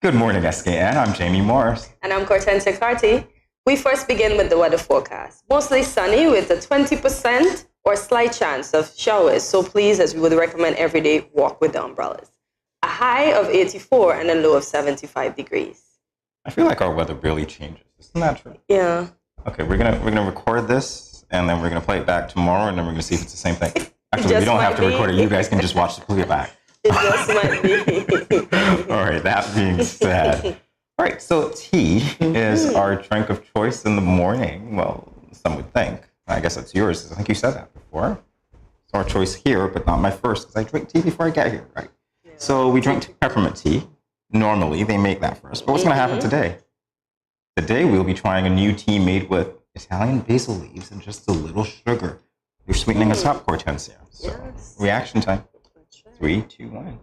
Good morning, SKN. I'm Jamie Morris. And I'm Kortensia. We first begin with the weather forecast. Mostly sunny with a 20% or slight chance of showers. So please, as we would recommend every day, walk with the umbrellas. A high of 84 and a low of 75 degrees. I feel like our weather really changes. Isn't that true? Yeah. Okay, we're gonna record this, and then we're gonna play it back tomorrow, and then we're gonna see if it's the same thing. Actually, we don't have to record it. You guys can just watch the playback. It just might be. All right, that being said. All right, so tea is our drink of choice in the morning. Well, some would think. I guess that's yours. I think you said that before. It's our choice here, but not my first, because I drink tea before I get here, right? Yeah. So we drink peppermint tea. Normally, they make that first. But what's going to happen today? Today, we'll be trying a new tea made with Italian basil leaves and just a little sugar. You're sweetening us up, Kortensia. So, yes. Reaction time. 3, 2, 1.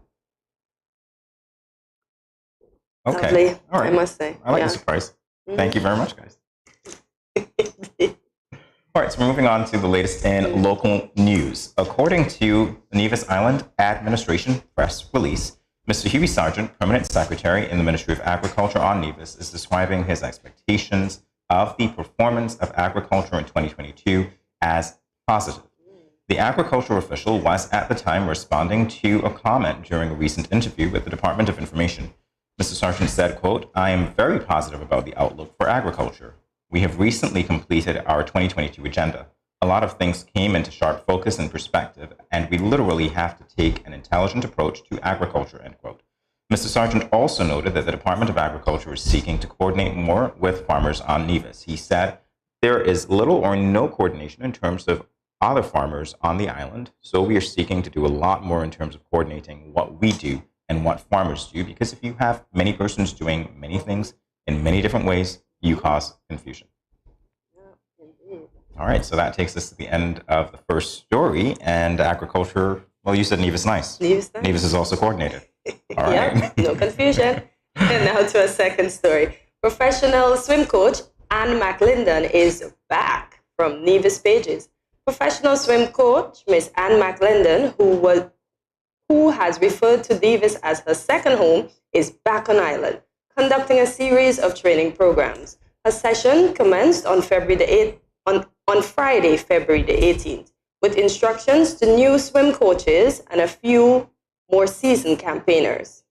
Okay. Lovely, all right. I must say. I like the surprise. Thank you very much, guys. All right, so we're moving on to the latest in local news. According to the Nevis Island Administration press release, Mr. Huey Sargent, Permanent Secretary in the Ministry of Agriculture on Nevis, is describing his expectations of the performance of agriculture in 2022 as positive. The agricultural official was at the time responding to a comment during a recent interview with the Department of Information. Mr. Sargent said, quote, "I am very positive about the outlook for agriculture. We have recently completed our 2022 agenda. A lot of things came into sharp focus and perspective, and we literally have to take an intelligent approach to agriculture," end quote. Mr. Sargent also noted that the Department of Agriculture is seeking to coordinate more with farmers on Nevis. He said, "There is little or no coordination in terms of other farmers on the island. So we are seeking to do a lot more in terms of coordinating what we do and what farmers do, because if you have many persons doing many things in many different ways, you cause confusion. All right, so that takes us to the end of the first story. And agriculture, well, you said Nevis nice. Nevis is also coordinated. All right. Yeah, no confusion. And now to a second story. Professional swim coach Anne McLinden is back from Nevis pages. Professional swim coach Miss Anne McLinden, who has referred to Nevis as her second home, is back on island, conducting a series of training programs. Her session commenced on Friday, February the 18th, with instructions to new swim coaches and a few more seasoned campaigners.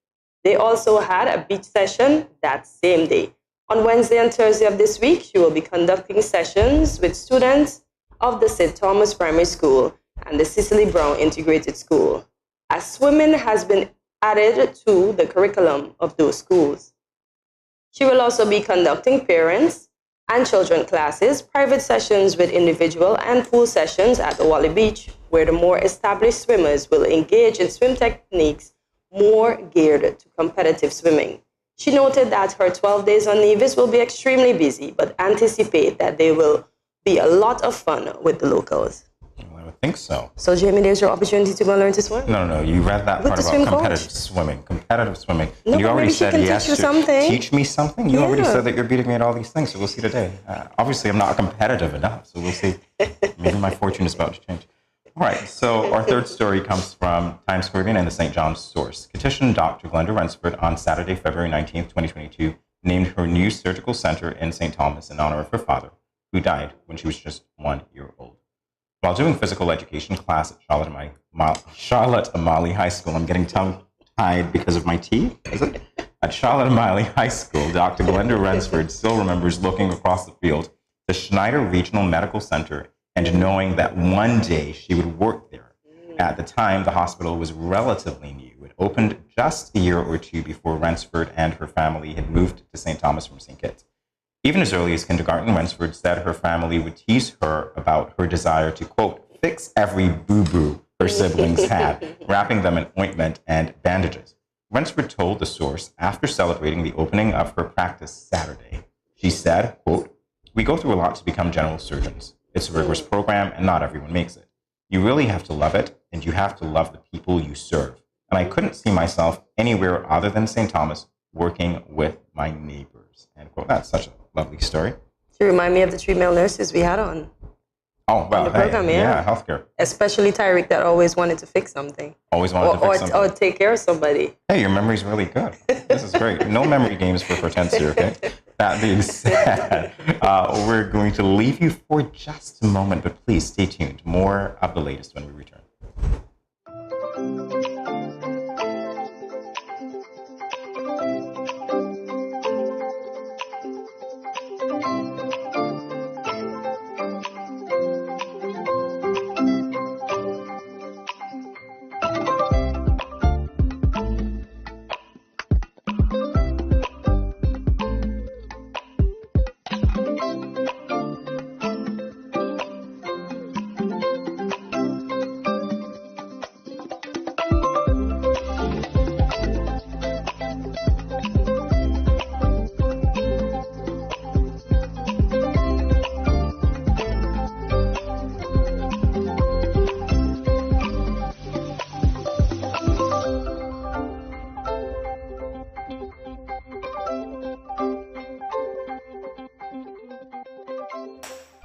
They also had a beach session that same day. On Wednesday and Thursday of this week, she will be conducting sessions with students of the St. Thomas Primary School and the Cicely Brown Integrated School, as swimming has been added to the curriculum of those schools. She will also be conducting parents and children classes, private sessions with individual and pool sessions at the Wally Beach, where the more established swimmers will engage in swim techniques more geared to competitive swimming. She noted that her 12 days on Nevis will be extremely busy, but anticipate that they will be a lot of fun with the locals. Well, I would think so. So, Jamie, there's your opportunity to go learn to swim. No. You read that With part the about swim competitive coach. swimming. Competitive swimming. No, And you but already maybe she said can yes teach you to something. teach me something. You already Yeah. said that you're beating me at all these things, so we'll see today. Obviously, I'm not competitive enough, so we'll see. Maybe my fortune is about to change. All right, so our third story comes from Times Caribbean and the St. John's Source. Petition Dr. Glenda Rensford on Saturday, February 19th, 2022, named her new surgical center in St. Thomas in honor of her father, who died when she was just 1 year old. While doing physical education class at Charlotte Amalie High School, I'm getting tongue-tied because of my tea, is it? At Charlotte Amalie High School, Dr. Glenda Rensford still remembers looking across the field to Schneider Regional Medical Center and knowing that one day she would work there. At the time, the hospital was relatively new. It opened just a year or two before Rensford and her family had moved to St. Thomas from St. Kitts. Even as early as kindergarten, Rensford said her family would tease her about her desire to, quote, fix every boo-boo her siblings had, wrapping them in ointment and bandages. Rensford told the Source after celebrating the opening of her practice Saturday. She said, quote, we go through a lot to become general surgeons. It's a rigorous program, and not everyone makes it. You really have to love it, and you have to love the people you serve. And I couldn't see myself anywhere other than St. Thomas working with my neighbors. End quote. That's such a lovely story. She remind me of the 3 male nurses we had on. Oh, well, the program, yeah, healthcare. Especially Tyreek, that always wanted to fix something. Always wanted to fix something. Or take care of somebody. Hey, your memory's really good. This is great. No memory games for Kortensia, okay? That being said, we're going to leave you for just a moment, but please stay tuned. More of the latest when we return.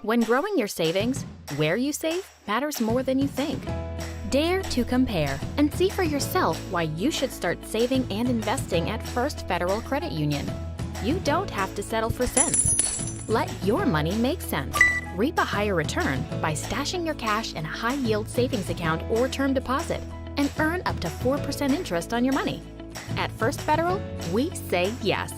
When growing your savings, where you save matters more than you think. Dare to compare and see for yourself why you should start saving and investing at First Federal Credit Union. You don't have to settle for cents. Let your money make sense. Reap a higher return by stashing your cash in a high-yield savings account or term deposit and earn up to 4% interest on your money. At First Federal, we say yes.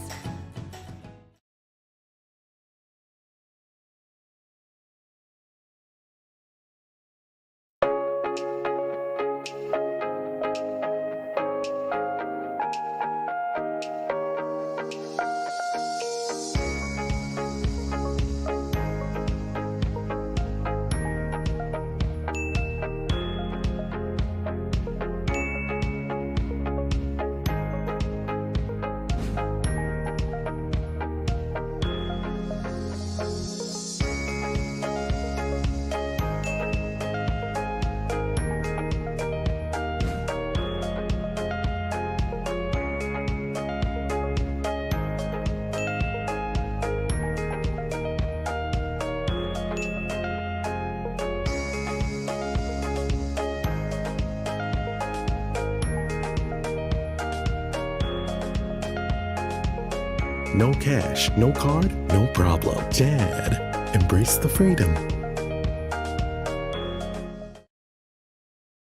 No cash, no card, no problem. Dad, embrace the freedom.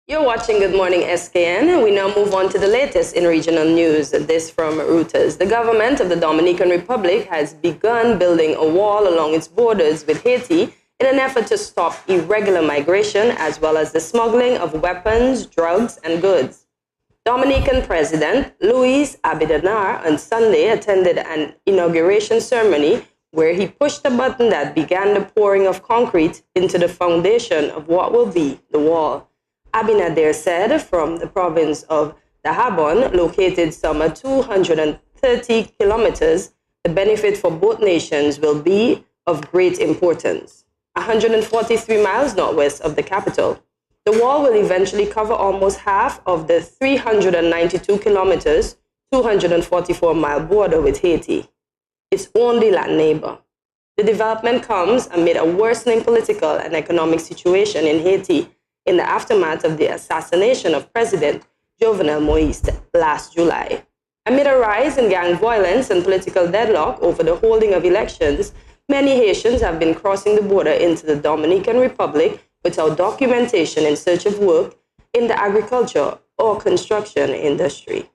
You're watching Good Morning SKN. We now move on to the latest in regional news. This from Reuters. The government of the Dominican Republic has begun building a wall along its borders with Haiti in an effort to stop irregular migration as well as the smuggling of weapons, drugs, and goods. Dominican President Luis Abinader on Sunday attended an inauguration ceremony where he pushed a button that began the pouring of concrete into the foundation of what will be the wall. Abinader said from the province of Dajabon, located some 230 kilometers, the benefit for both nations will be of great importance. 143 miles northwest of the capital. The wall will eventually cover almost half of the 392 kilometers, 244-mile border with Haiti, its only land neighbor. The development comes amid a worsening political and economic situation in Haiti in the aftermath of the assassination of President Jovenel Moïse last July. Amid a rise in gang violence and political deadlock over the holding of elections, many Haitians have been crossing the border into the Dominican Republic without documentation in search of work in the agriculture or construction industry.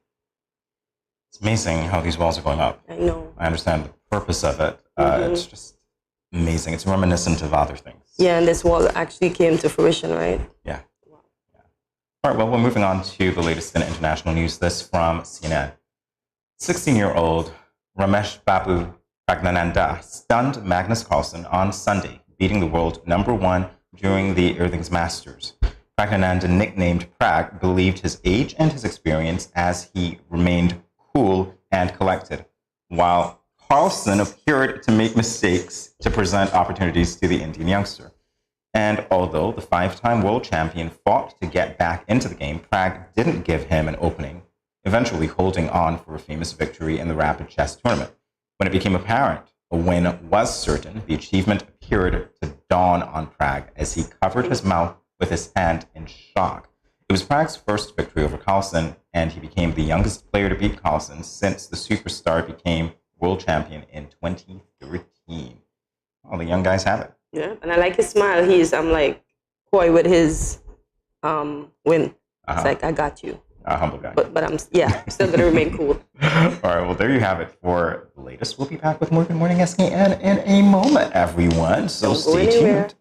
It's amazing how these walls are going up. I know. I understand the purpose of it. It's just amazing. It's reminiscent of other things. Yeah, and this wall actually came to fruition, right? Yeah. All right, well, we're moving on to the latest in international news. This from CNN. 16-year-old Ramesh Babu Pragnananda stunned Magnus Carlsen on Sunday, beating the world #1 during the Irving's Masters. Pragnananda, nicknamed Prag, believed his age and his experience as he remained cool and collected, while Carlsen appeared to make mistakes to present opportunities to the Indian youngster. And although the 5-time world champion fought to get back into the game, Prag didn't give him an opening, eventually holding on for a famous victory in the rapid chess tournament. When it became apparent a win was certain, the achievement appeared to dawn on Prag as he covered his mouth with his hand in shock. It was Prag's first victory over Carlsen, and he became the youngest player to beat Carlsen since the superstar became world champion in 2013. All the young guys have it. Yeah, and I like his smile. He's, coy with his win. It's like, I got you. A humble guy. But I'm still going to remain cool. All right, well, there you have it for the latest. We'll be back with more Good Morning SKN in a moment, everyone. So stay tuned.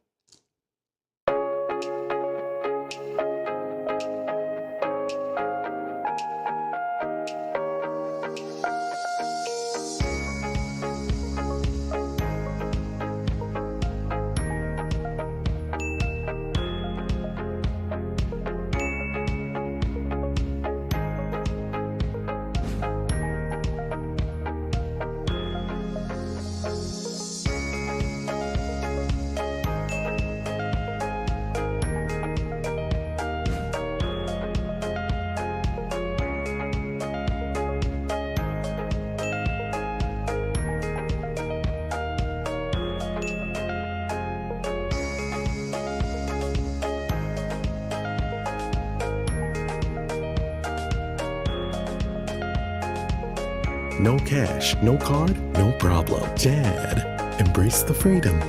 No cash, no card, no problem. Dad, embrace the freedom.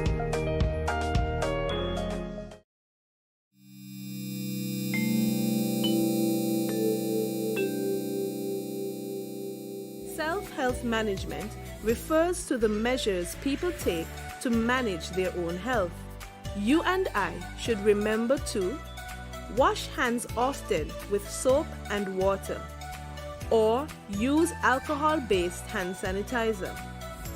Self-health management refers to the measures people take to manage their own health. You and I should remember to wash hands often with soap and water, or use alcohol-based hand sanitizer.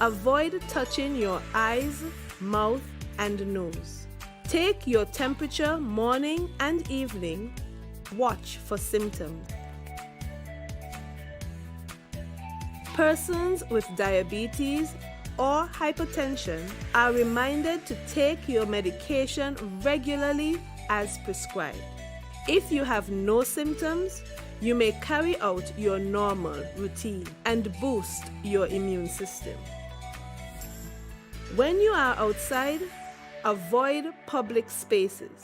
Avoid touching your eyes, mouth, and nose. Take your temperature morning and evening. Watch for symptoms. Persons with diabetes or hypertension are reminded to take your medication regularly as prescribed. If you have no symptoms, you may carry out your normal routine and boost your immune system. When you are outside, avoid public spaces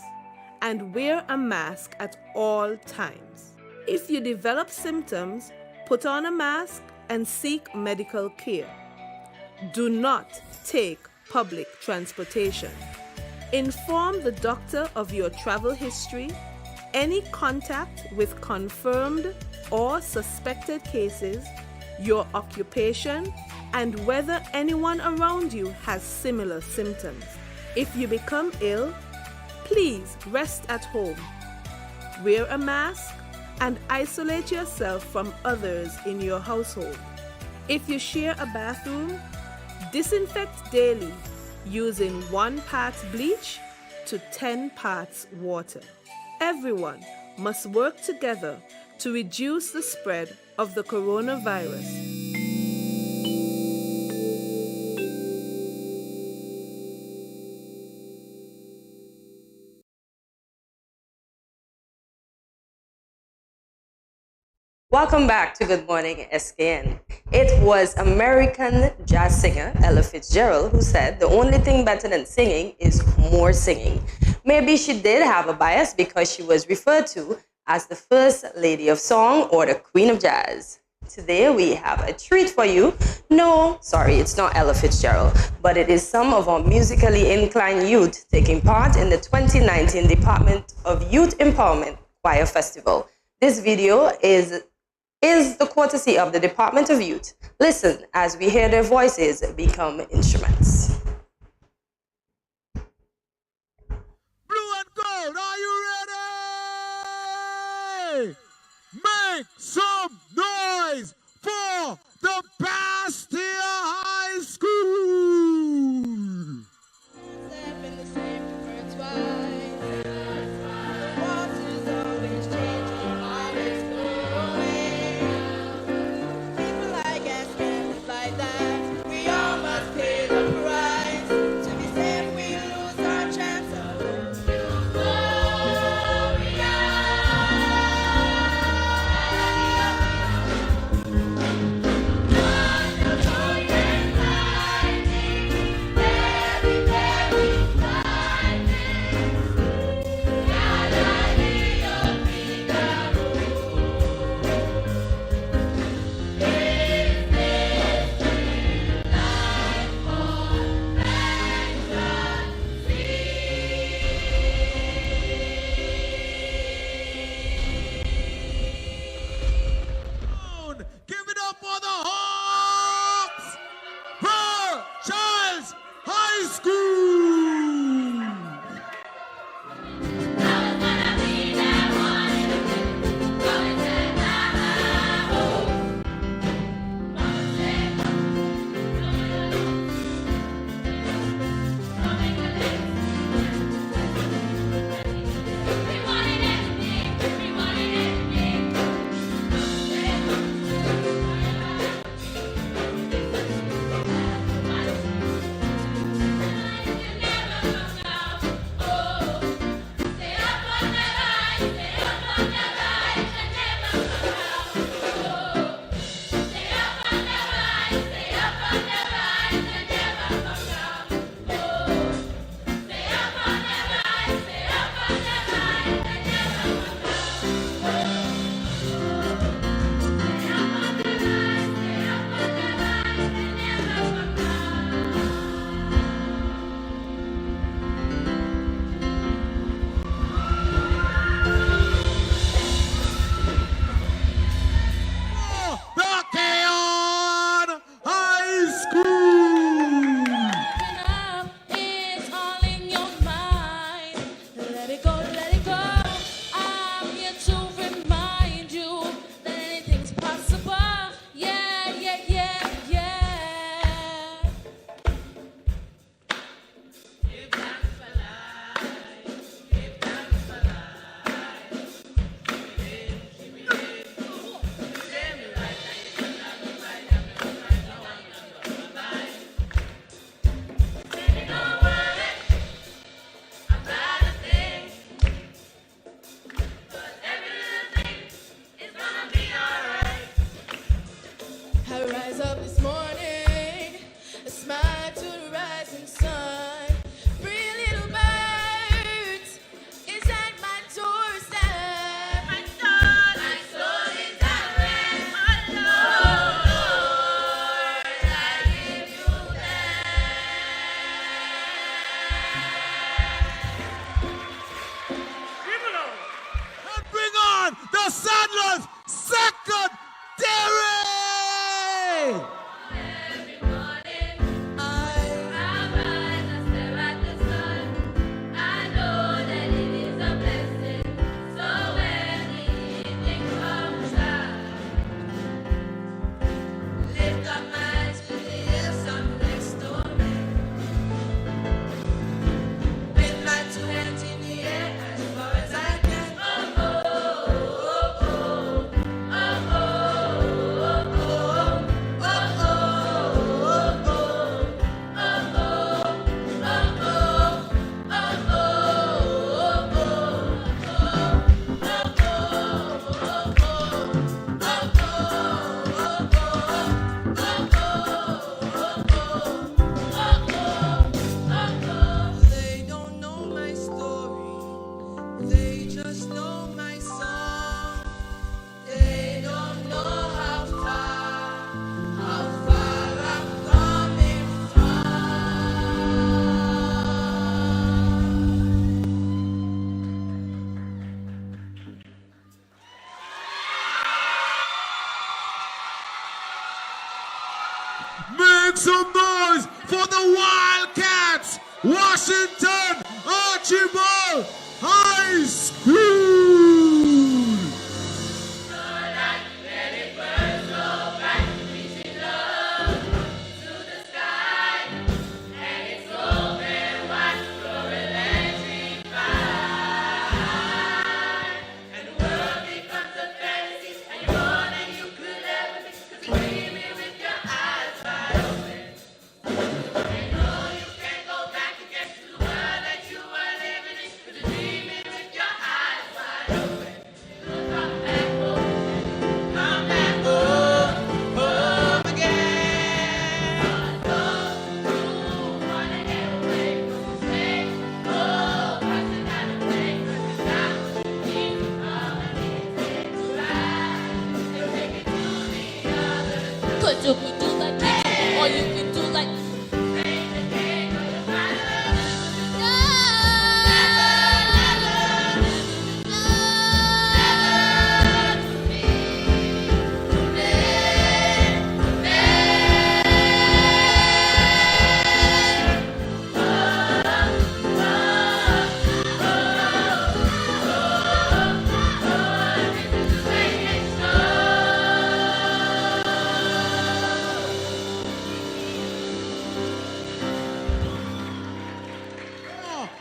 and wear a mask at all times. If you develop symptoms, put on a mask and seek medical care. Do not take public transportation. Inform the doctor of your travel history, any contact with confirmed or suspected cases, your occupation, and whether anyone around you has similar symptoms. If you become ill, please rest at home. Wear a mask and isolate yourself from others in your household. If you share a bathroom, disinfect daily using 1 part bleach to 10 parts water. Everyone must work together to reduce the spread of the coronavirus. Welcome back to Good Morning SKN. It was American jazz singer Ella Fitzgerald who said the only thing better than singing is more singing. Maybe she did have a bias because she was referred to as the First Lady of Song or the Queen of Jazz. Today we have a treat for you. No, sorry, it's not Ella Fitzgerald, but it is some of our musically inclined youth taking part in the 2019 Department of Youth Empowerment Choir Festival. This video is the courtesy of the Department of Youth. Listen as we hear their voices become instruments. Blue and gold, are you ready? Make some noise for the Bastia High School! just know my song. They don't know how far I'm coming Make some noise for the Wildcats, Washington Archibald High School. Cause you can do like that, or you can do like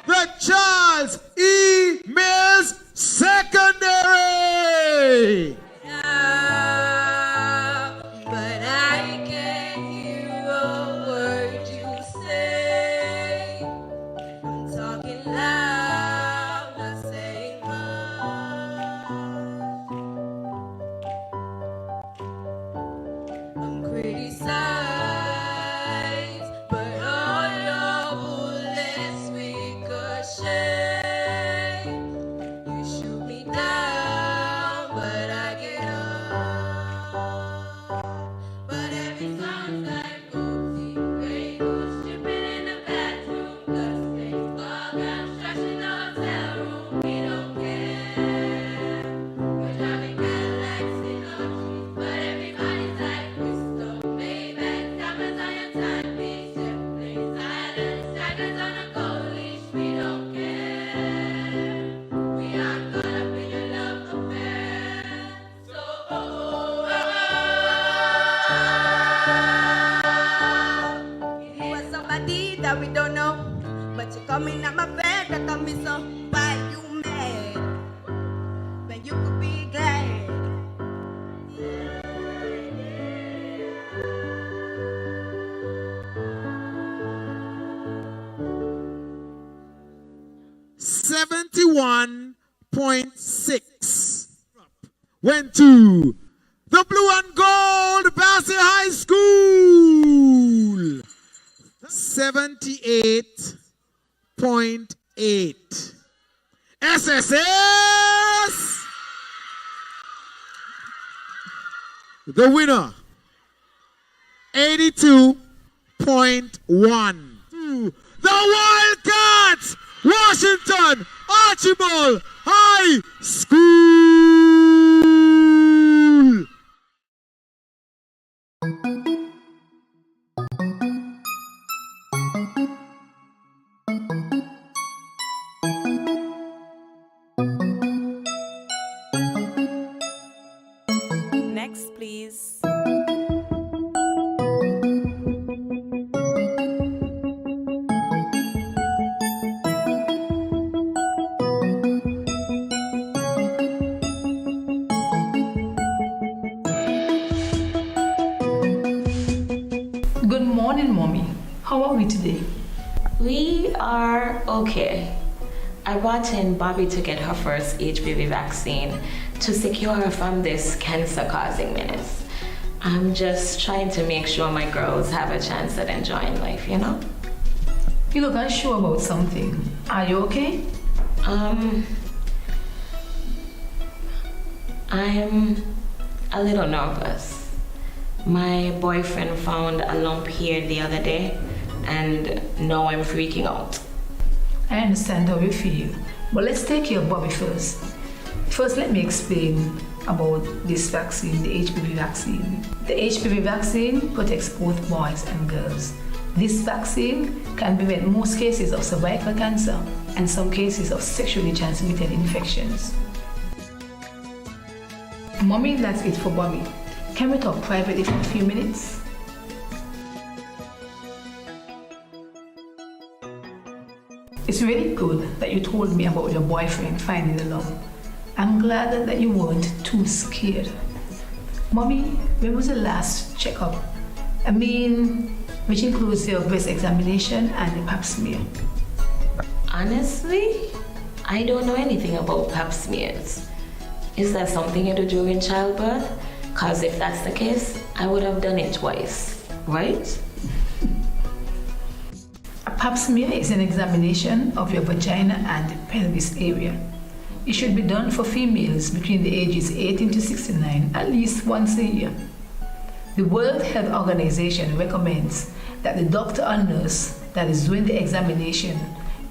The Charles E. Mills Secondary. but I can't hear a word you say. I'm talking loud, not saying much. I'm criticized, but all your bullets ricochet. You shoot me down, but I get up. But every song's like Gucci, Grey Goose, dripping in the bathroom, dusting, ball gowns, trash in the hotel room. We don't care. We're driving Cadillacs in our trees, but everybody's like Crystal, Maybach, diamonds on your timepiece, jet planes, islands, tigers on a gold leash. We don't care. We aren't caught up in your love affair. So you are somebody that we don't know, but you're coming at my bed, that got me so. Why you mad when you could be glad? 71.6 went to the Blue and Gold Bassett High School. 78.8. SSS. The winner, 82.1. The Wildcats, Washington Archibald High School. Next, please. Good morning, Mommy. How are we today? We are okay. I brought in Bobby to get her first HPV vaccine to secure her from this cancer-causing menace. I'm just trying to make sure my girls have a chance at enjoying life, you know? You look unsure about something. Are you okay? I'm a little nervous. My boyfriend found a lump here the other day, and now I'm freaking out. I understand how you feel, but let's take care of Bobby first. First, let me explain about this vaccine, the HPV vaccine. The HPV vaccine protects both boys and girls. This vaccine can prevent most cases of cervical cancer and some cases of sexually transmitted infections. Mommy, that's it for Bobby. Can we talk privately for a few minutes? It's really good that you told me about your boyfriend finding the lump. I'm glad that you weren't too scared. Mommy, when was the last checkup? I mean, which includes your breast examination and the pap smear. Honestly, I don't know anything about pap smears. Is that something you do during childbirth? Because if that's the case, I would have done it twice, right? A pap smear is an examination of your vagina and pelvis area. It should be done for females between the ages 18 to 69 at least once a year. The World Health Organization recommends that the doctor or nurse that is doing the examination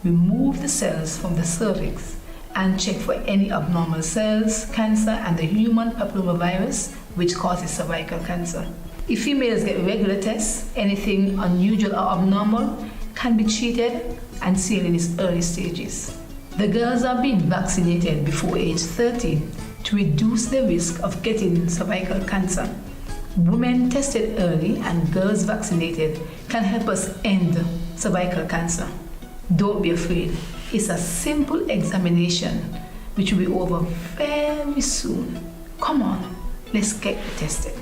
remove the cells from the cervix and check for any abnormal cells, cancer, and the human papillomavirus, which causes cervical cancer. If females get regular tests, anything unusual or abnormal can be treated and seen in its early stages. The girls are being vaccinated before age 30 to reduce the risk of getting cervical cancer. Women tested early and girls vaccinated can help us end cervical cancer. Don't be afraid. It's a simple examination which will be over very soon. Come on, let's get tested.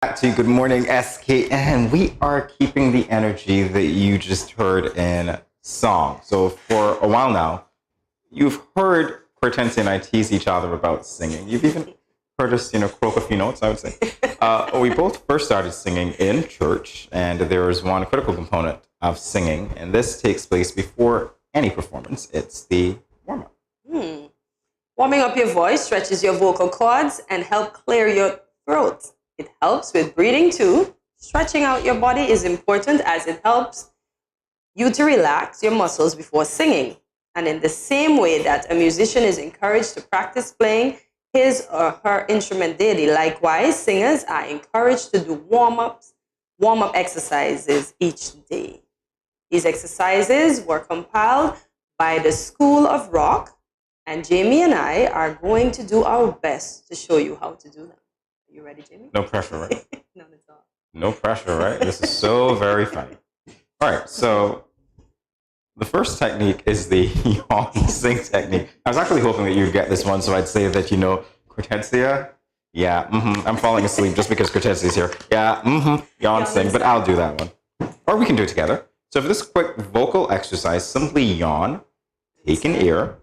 Back to Good Morning SKN. We are keeping the energy that you just heard in song. So for a while now, you've heard Kortensia and I tease each other about singing. You've even heard us, croak a few notes, I would say. We both first started singing in church, and there is one critical component of singing, and this takes place before any performance. It's the warm-up. Warming up your voice stretches your vocal cords and help clear your throat. It helps with breathing too. Stretching out your body is important as it helps you to relax your muscles before singing. And in the same way that a musician is encouraged to practice playing his or her instrument daily, likewise, singers are encouraged to do warm-up exercises each day. These exercises were compiled by the School of Rock, and Jamie and I are going to do our best to show you how to do them. You ready, Jamie? No pressure, right? None at all. No pressure, right? This is so very funny. All right, so the first technique is the yawn sing technique. I was actually hoping that you'd get this one, so I'd say that Kortensia. Yeah, I'm falling asleep just because Kortensia's here. Yeah, yawn sing, but I'll do that one. Or we can do it together. So for this quick vocal exercise, simply yawn, take an ear,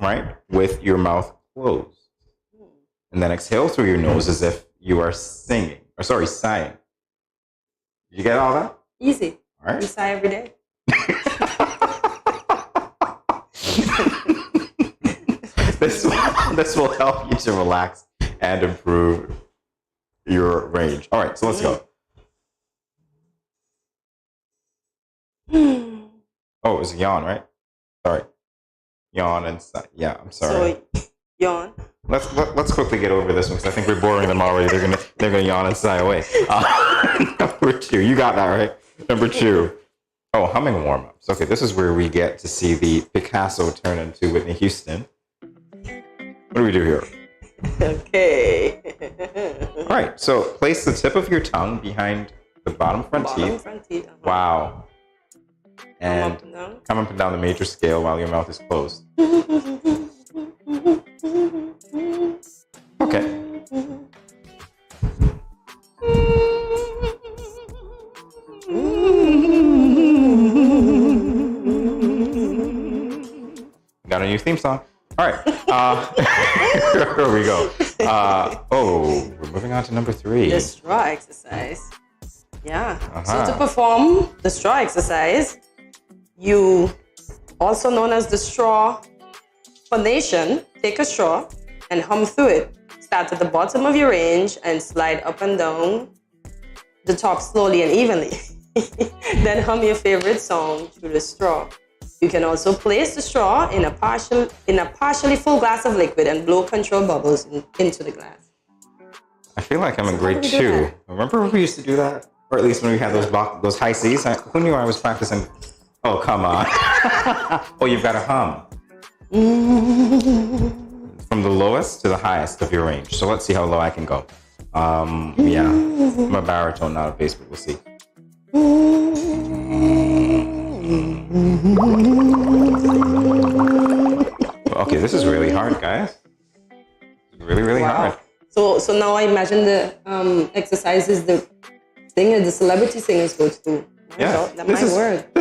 right, with your mouth closed. And then exhale through your nose as if you are sighing. Did you get all that? Easy. All right. We sigh every day. This will help you to relax and improve your range. All right, so let's go. Oh, it was yawn, right? Sorry. Yawn and yeah, I'm sorry. So, yawn. Let's quickly get over this one because I think we're boring them already. They're gonna yawn and sigh away. Number 2, you got that right. Number 2. Oh, humming warm-ups. Okay, this is where we get to see the Picasso turn into Whitney Houston. What do we do here? Okay. All right, so place the tip of your tongue behind the bottom front teeth. Wow. And come up and down the major scale while your mouth is closed. Okay. Got a new theme song. All right. Here we go. Oh, we're moving on to number 3. The straw exercise. Yeah. So to perform the straw exercise, you, also known as the straw phonation, take a straw and hum through it. Start at the bottom of your range and slide up and down the top slowly and evenly. Then hum your favorite song through the straw. You can also place the straw in a partially full glass of liquid and blow controlled bubbles into the glass. I feel like I'm in grade 2. Remember when we used to do that? Or at least when we had those high C's? Who knew I was practicing? Oh, come on. Oh, you've got to hum. From the lowest to the highest of your range. So let's see how low I can go. Yeah. I'm a baritone, not a bass, but we'll see. Okay, this is really hard, guys. Really, really hard. So now I imagine the exercises the celebrity singers go through. Yeah, This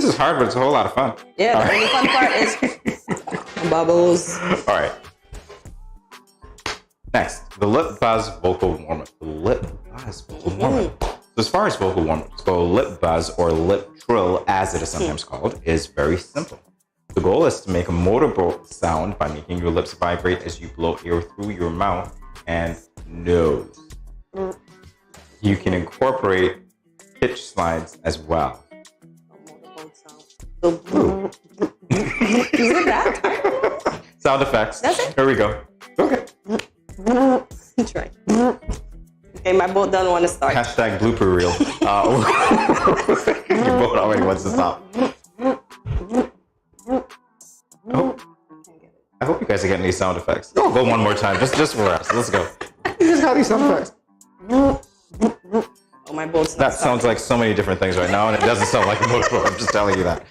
is hard, but it's a whole lot of fun. Yeah, the only fun part is bubbles. All right. Next, the lip buzz vocal warm-up. The lip buzz vocal warm-up. So as far as vocal warm-ups go, lip buzz or lip trill, as it is sometimes called, is very simple. The goal is to make a motorable sound by making your lips vibrate as you blow air through your mouth and nose. You can incorporate pitch slides as well. Is it that? Sound effects. That's it? Here we go. Okay. Try. Okay, my boat doesn't want to start. Hashtag blooper reel. Your boat already wants to stop. Oh. I hope you guys are getting these sound effects. Oh, go one more time, just for us. Let's go. You just got these sound effects. Oh, my boat's not That sounds like so many different things right now, and it doesn't sound like a motorboat. I'm just telling you that.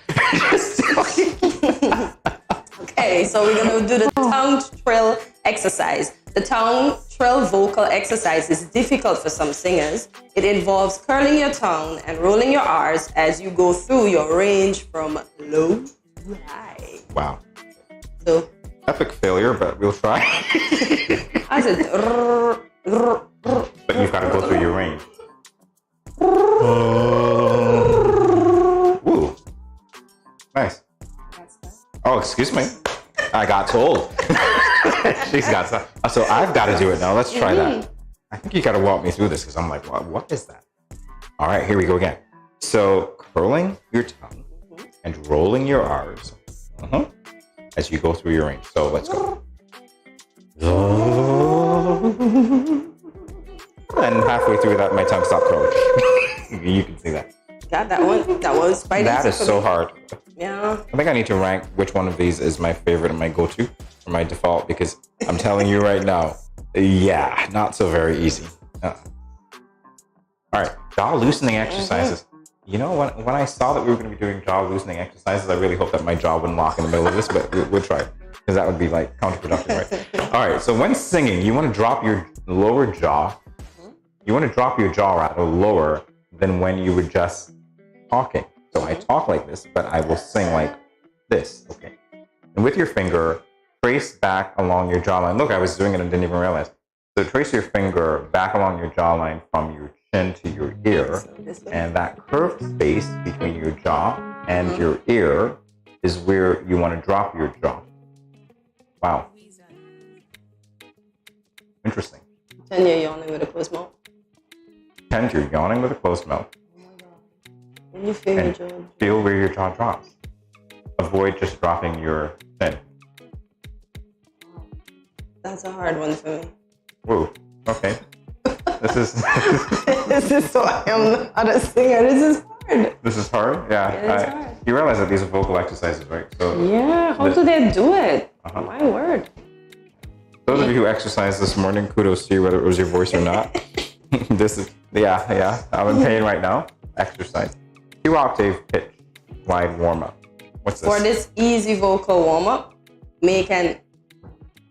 Okay, so we're going to do the tongue trill exercise. The tongue trill vocal exercise is difficult for some singers. It involves curling your tongue and rolling your R's as you go through your range from low to high. Wow. So, epic failure, but we'll try. I said, but you've got to go through your range. Ooh. Nice. Oh, excuse me. I got told. She's got some. So I've got to do it now. Let's try that. I think you got to walk me through this because I'm like, what is that? All right, here we go again. So curling your tongue and rolling your R's as you go through your range. So let's go. And halfway through that, my tongue stopped curling. You can see that. God, that was spicy. That is so hard. Yeah. I think I need to rank which one of these is my favorite and my go-to or my default because I'm telling you right now, yeah, not so very easy. All right, jaw loosening exercises. You know, when I saw that we were going to be doing jaw loosening exercises, I really hope that my jaw wouldn't lock in the middle of this, but we'll try it because that would be like counterproductive, right? All right, so when singing, you want to drop your lower jaw. You want to drop your jaw rather lower than when you were just talking. So I talk like this, but I will sing like this, okay? And with your finger, trace back along your jawline. Look, I was doing it and didn't even realize. So trace your finger back along your jawline from your chin to your ear. And that curved space between your jaw and your ear is where you want to drop your jaw. Wow. Interesting. And you're yawning with a closed mouth. Pretend you're yawning with a closed mouth. You feel and your jaw. feel where your jaw drops. Avoid just dropping your chin. That's a hard one for me. Whoa. Okay. This is This is why I'm not a singer. This is hard. this is hard. Yeah. Yeah, it's hard. You realize that these are vocal exercises, right? So Yeah, how do they do it? Uh-huh. My word. those of you who exercised this morning, kudos to you, whether it was your voice or not. This is yeah. I'm in pain right now. Exercise. 2-octave pitch glide warm up. What's this? For this easy vocal warm-up, make an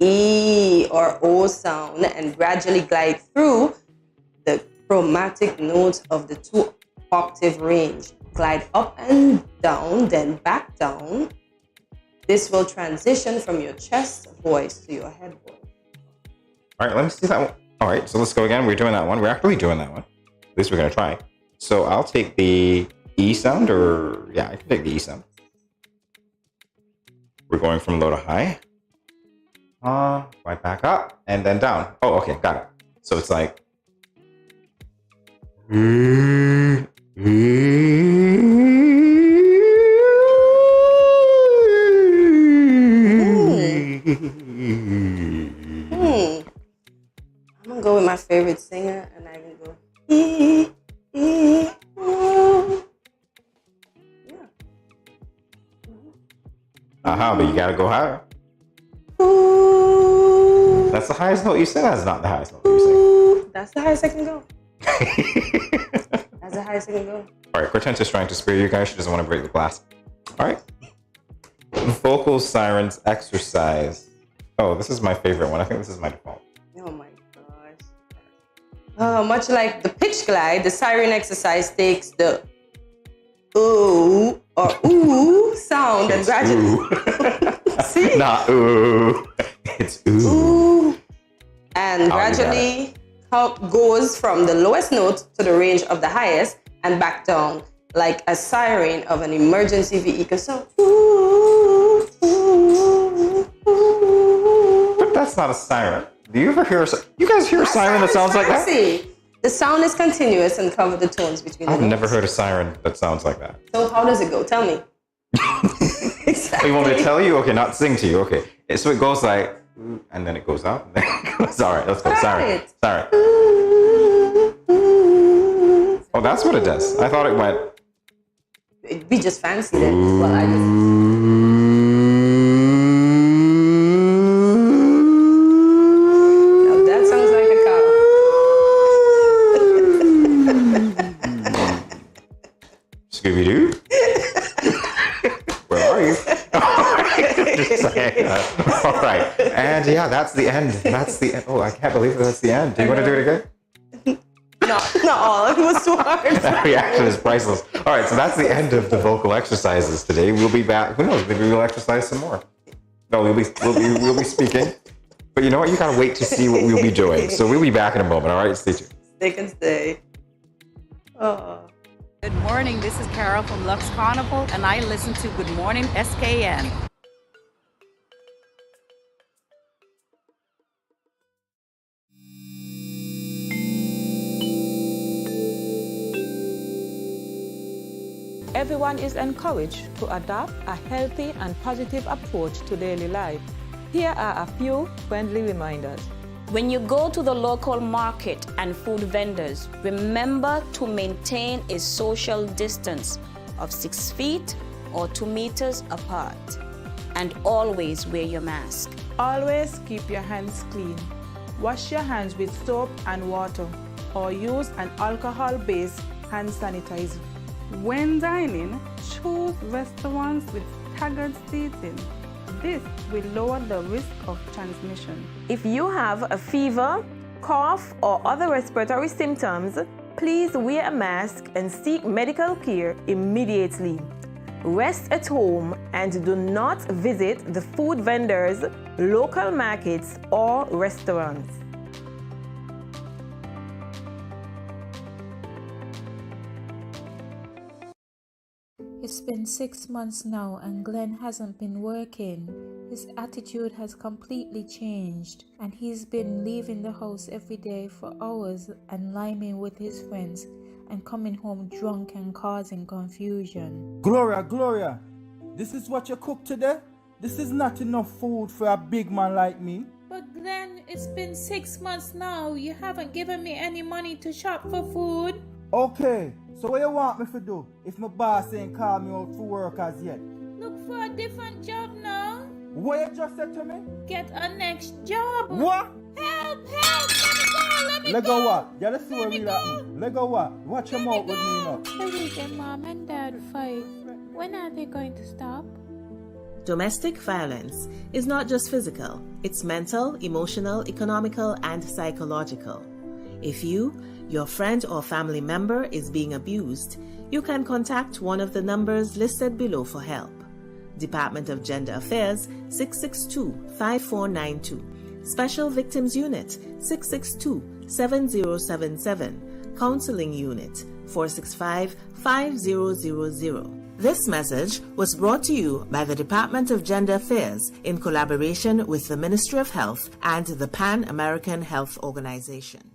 E or O sound and gradually glide through the chromatic notes of the 2-octave range. Glide up and down, then back down. This will transition from your chest voice to your head voice. All right, let me see that one. All right, so let's go again. We're doing that one. We're actually doing that one. At least we're going to try. So I'll take the E sound, or yeah, I can take the E sound. We're going from low to high. Right back up and then down. Oh, okay, got it. So it's like. I'm gonna go with my favorite singer, and I can go. E, E, O. Yeah. But you gotta go higher. Ooh. That's the highest note you sing. That's not the highest note you That's the highest I can go. sing. That's the highest I can go. All right, Kortensia's trying to spare you guys. She doesn't want to break the glass. All right. Vocal sirens exercise. Oh, this is my favorite one. I think this is my default. Oh my gosh. Much like the pitch glide, the siren exercise takes the ooh or ooh sound and It's gradually ooh. see Not ooh. It's ooh. ooh and Oh, gradually goes from the lowest note to the range of the highest and back down like a siren of an emergency vehicle. So ooh, ooh, ooh. But that's not a siren. Do you ever hear you guys hear a siren that sounds like that? Fancy. The sound is continuous and cover the tones between the I've notes. never heard a siren that sounds like that. So how does it go? Tell me. Exactly. You want me to tell you? Okay, not sing to you. Okay. So it goes like, and then it goes up. And then it goes, all right, let's go. Siren. Right. Siren. Oh, that's what it does. I thought it went. It'd be just fancy then. Well, I just... Now that sounds like a cow. Scooby-Doo? Where are you? Just saying. All right. And yeah, that's the end. That's the end. Oh, I can't believe that's the end. Do you want to do it again? Not all. It was too hard. That reaction is priceless. All right, so that's the end of the vocal exercises today. We'll be back. Who knows? Maybe we'll exercise some more. No, we'll be speaking. But you know what? You gotta wait to see what we'll be doing. So we'll be back in a moment. All right, stay tuned. They can stay. Oh. Good morning, this is Carol from Lux Carnival, and I listen to Good Morning SKN. Everyone is encouraged to adopt a healthy and positive approach to daily life. Here are a few friendly reminders. When you go to the local market and food vendors, remember to maintain a social distance of 6 feet or 2 meters apart. And always wear your mask. Always keep your hands clean. Wash your hands with soap and water or use an alcohol-based hand sanitizer. When dining, choose restaurants with staggered seating. This will lower the risk of transmission. If you have a fever, cough, or other respiratory symptoms, please wear a mask and seek medical care immediately. Rest at home and do not visit the food vendors, local markets, or restaurants. It's been 6 months now and Glenn hasn't been working. His attitude has completely changed and he's been leaving the house every day for hours and liming with his friends and coming home drunk and causing confusion. Gloria, this is what you cook today? This is not enough food for a big man like me. But Glenn, it's been 6 months now. You haven't given me any money to shop for food. Okay, so what you want me to do if my boss ain't called me out for work as yet? Look for a different job now. What you just said to me? Get a next job. What? Help! Let me go! Let go what? Yeah, let's see what really happened. Let go what? Watch your mouth with me now. The weekend mom and dad fight. When are they going to stop? Domestic violence is not just physical, it's mental, emotional, economical, and psychological. If you, your friend or family member is being abused, you can contact one of the numbers listed below for help. Department of Gender Affairs 662-5492, Special Victims Unit 662-7077, Counseling Unit 465-5000. This message was brought to you by the Department of Gender Affairs in collaboration with the Ministry of Health and the Pan American Health Organization.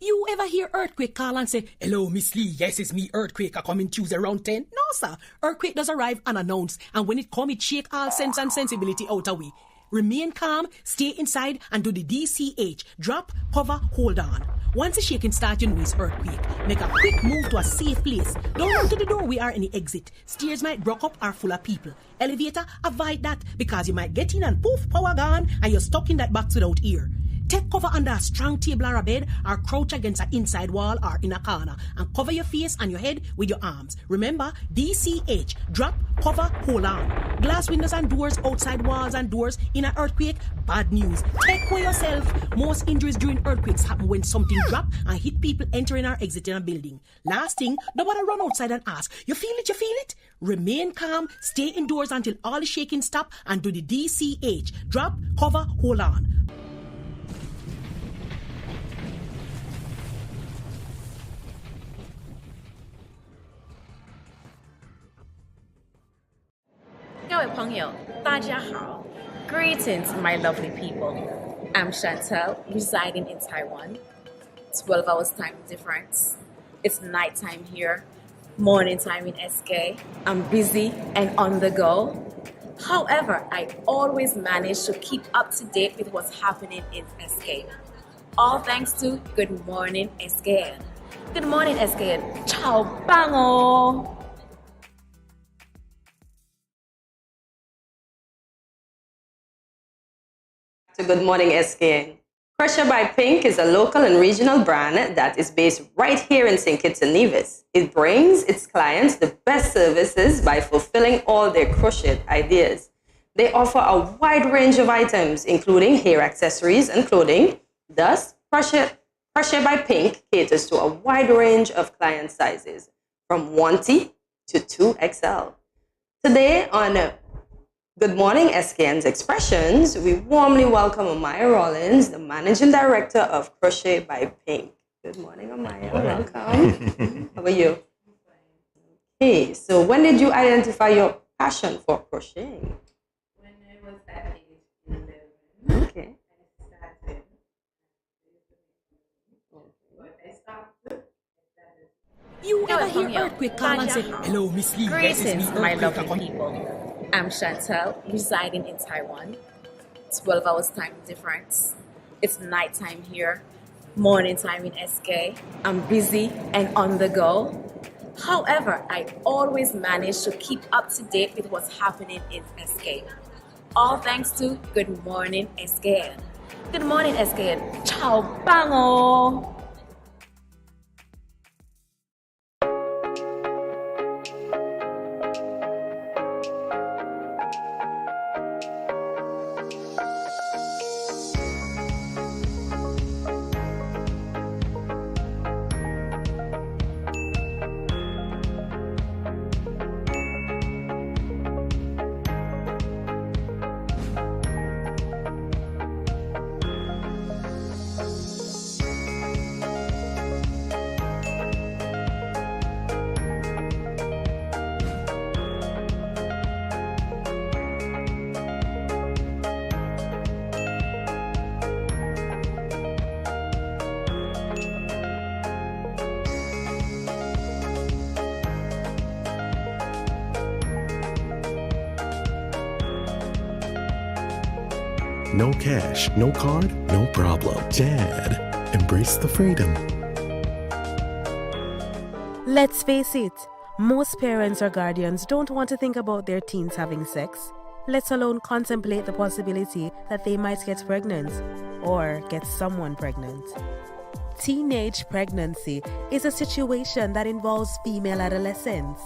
You ever hear Earthquake call and say, "Hello, Miss Lee, yes, it's me, Earthquake, I coming Tuesday around 10? No, sir. Earthquake does arrive unannounced, and when it come, it shake all sense and sensibility out of we. Remain calm, stay inside, and do the DCH. Drop, cover, hold on. Once the shaking starts, you know it's earthquake. Make a quick move to a safe place. Don't run to the doorway or any exit. Stairs might block up or full of people. Elevator, avoid that, because you might get in and poof, power gone, and you're stuck in that box without ear. Take cover under a strong table or a bed, or crouch against an inside wall or in a corner, and cover your face and your head with your arms. Remember, DCH, drop, cover, hold on. Glass windows and doors, outside walls and doors in an earthquake, bad news. Take care yourself. Most injuries during earthquakes happen when something drop and hit people entering or exiting a building. Last thing, don't want to run outside and ask, you feel it, you feel it? Remain calm, stay indoors until all the shaking stop, and do the DCH, drop, cover, hold on. Greetings, my lovely people. I'm Chantel, residing in Taiwan. 12 hours time difference. It's nighttime here, morning time in SK. I'm busy and on the go. However, I always manage to keep up to date with what's happening in SK. All thanks to Good Morning SKN. Good morning, SKN. Ciao, bango! To Good Morning SKN. Crusher by Pink is a local and regional brand that is based right here in St. Kitts and Nevis. It brings its clients the best services by fulfilling all their crochet ideas. They offer a wide range of items, including hair accessories and clothing. Thus, Crochet by Pink caters to a wide range of client sizes, from 1T to 2XL. Today on Good Morning SKN's Expressions, we warmly welcome Amaya Rollins, the Managing Director of Crochet by Pink. Good morning, Amaya. Welcome. How are you? Okay, so when did you identify your passion for crocheting? When I was at age 11. Okay. I started. But I stopped. You ever hear Earthquake call and say, "Hello, Miss Lee, yes, it's me, Greetings, my Earthquake, I lovely come." people. I'm Chantel, residing in Taiwan. 12 hours time difference. It's nighttime here, morning time in SK. I'm busy and on the go. However, I always manage to keep up to date with what's happening in SK. All thanks to Good Morning SKN. Good morning SKN. Ciao, bango! No cash, no card, no problem. Dad, embrace the freedom. Let's face it, most parents or guardians don't want to think about their teens having sex, let alone contemplate the possibility that they might get pregnant or get someone pregnant. Teenage pregnancy is a situation that involves female adolescents.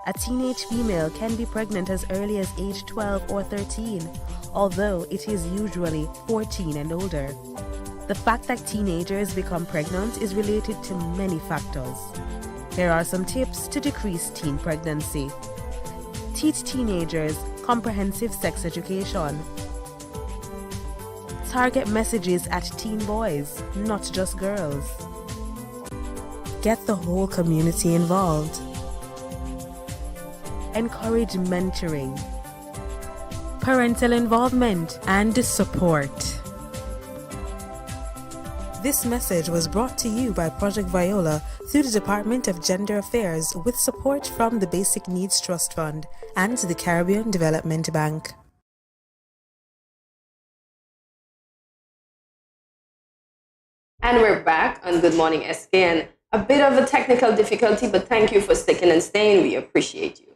A teenage female can be pregnant as early as age 12 or 13, although it is usually 14 and older. The fact that teenagers become pregnant is related to many factors. Here are some tips to decrease teen pregnancy. Teach teenagers comprehensive sex education. Target messages at teen boys, not just girls. Get the whole community involved. Encourage mentoring, parental involvement, and support. This message was brought to you by Project Viola through the Department of Gender Affairs with support from the Basic Needs Trust Fund and the Caribbean Development Bank. And we're back on Good Morning SKN. A bit of a technical difficulty, but thank you for sticking and staying. We appreciate you.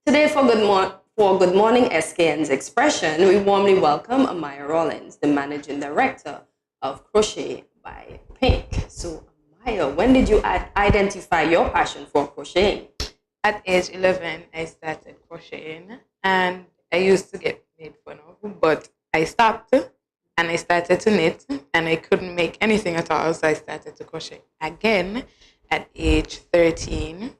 Today for Good Morning SKN's expression, we warmly welcome Amaya Rollins, the Managing Director of Crochet by Pink. So Amaya, when did you identify your passion for crocheting? At age 11, I started crocheting, and I used to get made fun of, but I stopped and I started to knit, and I couldn't make anything at all, so I started to crochet again at age 13.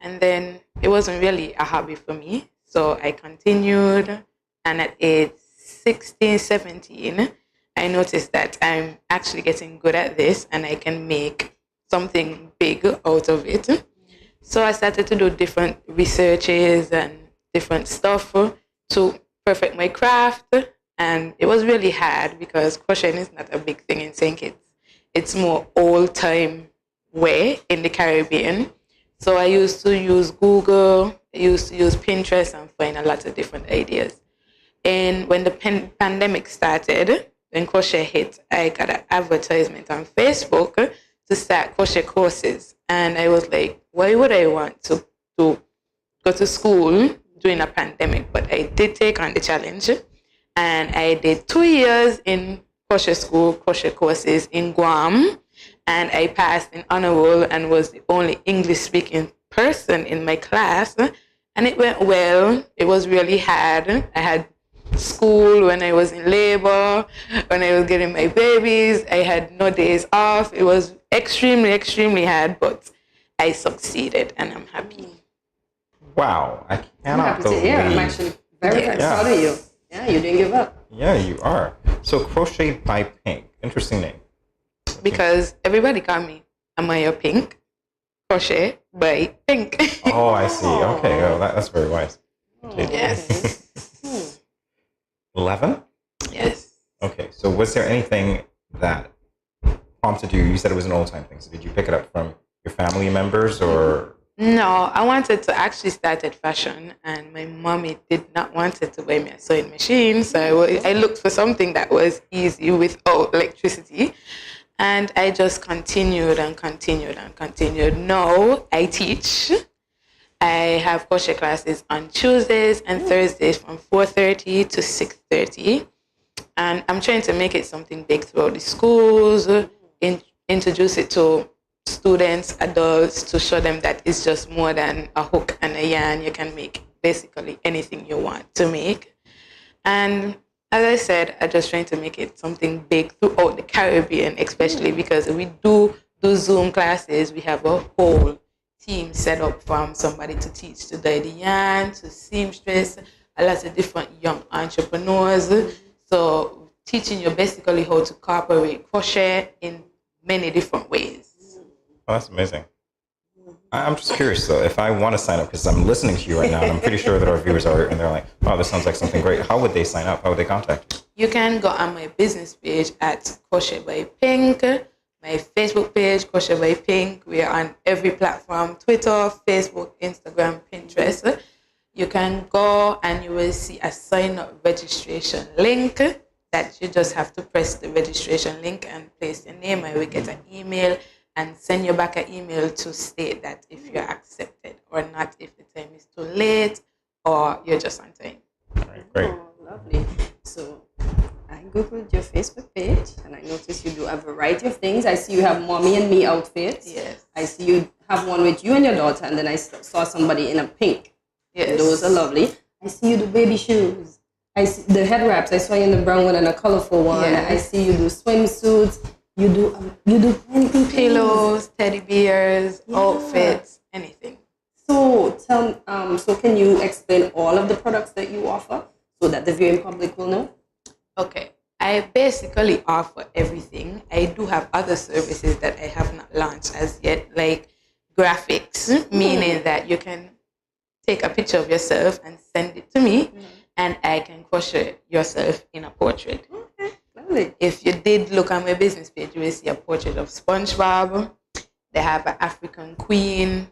And then it wasn't really a hobby for me, so I continued, and at age 16, 17, I noticed that I'm actually getting good at this and I can make something big out of it. So I started to do different researches and different stuff to perfect my craft, and it was really hard because crocheting is not a big thing in St. Kitts. It's more old-time way in the Caribbean. So I used to use Google, I used to use Pinterest and find a lot of different ideas. And when the pandemic started, when crochet hit, I got an advertisement on Facebook to start crochet courses. And I was like, why would I want to go to school during a pandemic? But I did take on the challenge. And I did 2 years in crochet school, crochet courses in Guam. And I passed in honor roll and was the only English-speaking person in my class. And it went well. It was really hard. I had school when I was in labor, when I was getting my babies. I had no days off. It was extremely, extremely hard, but I succeeded, and I'm happy. Wow, I cannot believe. Yeah, I'm actually very proud of you. Yeah, you didn't give up. Yeah, you are. So Crochet by Pink, interesting name. Because everybody call me Amaya Pink, Crochet by Pink. Oh, I see. Okay, oh, that's very wise. Yes. 11? Yes. Okay, so was there anything that prompted you? You said it was an old-time thing, so did you pick it up from your family members or? No, I wanted to actually start at fashion, and my mommy did not want it to buy me a sewing machine, so I looked for something that was easy without electricity. And I just continued and continued and continued. Now I teach. I have crochet classes on Tuesdays and Thursdays from 4:30 to 6:30. And I'm trying to make it something big throughout the schools, introduce it to students, adults, to show them that it's just more than a hook and a yarn. You can make basically anything you want to make. And as I said, I'm just trying to make it something big throughout the Caribbean, especially because we do Zoom classes. We have a whole team set up from somebody to teach to dye the yarn, to seamstress, a lot of different young entrepreneurs. So teaching you basically how to incorporate crochet in many different ways. Oh, that's amazing. I'm just curious though, if I want to sign up, because I'm listening to you right now, and I'm pretty sure that our viewers are, and they're like, "Wow, this sounds like something great." How would they sign up? How would they contact you? You can go on my business page at Crochet by Pink, my Facebook page, Crochet by Pink. We are on every platform: Twitter, Facebook, Instagram, Pinterest. You can go and you will see a sign-up registration link that you just have to press the registration link and place your name. I will get an email and send you back an email to state that if you're accepted or not, if the time is too late or you're just on time. All right, great. Oh, lovely. So I googled your Facebook page and I noticed you do a variety of things. I see you have mommy and me outfits. Yes. I see you have one with you and your daughter, and then I saw somebody in a pink. Yes. Those are lovely. I see you do baby shoes. I see the head wraps. I saw you in the brown one and a colorful one. Yes. I see you do swimsuits. You do anything. Pillows, teddy bears, outfits, anything. So so can you explain all of the products that you offer so that the viewing public will know? Okay. I basically offer everything. I do have other services that I have not launched as yet, like graphics, meaning that you can take a picture of yourself and send it to me, and I can crochet yourself in a portrait. If you did look on my business page, you will see a portrait of SpongeBob. They have an African Queen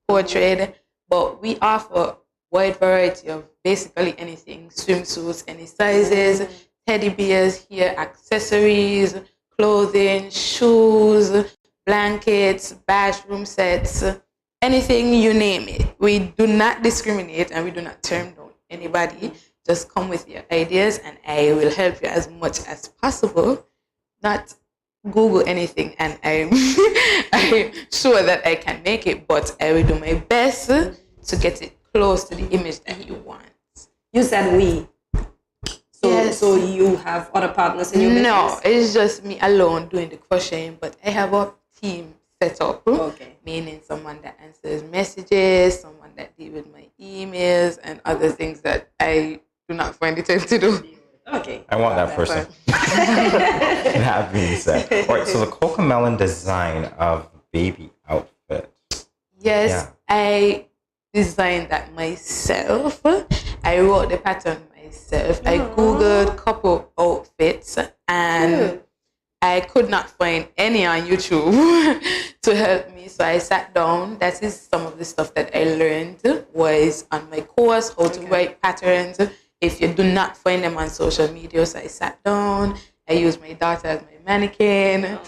portrait, but we offer wide variety of basically anything: swimsuits, any sizes, teddy bears, hair accessories, clothing, shoes, blankets, bathroom sets, anything you name it. We do not discriminate and we do not turn down anybody. Just come with your ideas and I will help you as much as possible. Not Google anything and I'm sure that I can make it, but I will do my best to get it close to the image that you want. You said we. So, Yes. so you have other partners in your business? No, it's just me alone doing the crocheting, but I have a team set up. Meaning someone that answers messages, someone that deals with my emails and other things that I do not find the time to do. Okay. I want that person. That being said. All right, so the Cocomelon design of baby outfit. Yes, Yeah. I designed that myself. I wrote the pattern myself. I Googled couple outfits and I could not find any on YouTube to help me. So I sat down. That is some of the stuff that I learned was on my course, how to write patterns. If you do not find them on social media, so I sat down. I used my daughter as my mannequin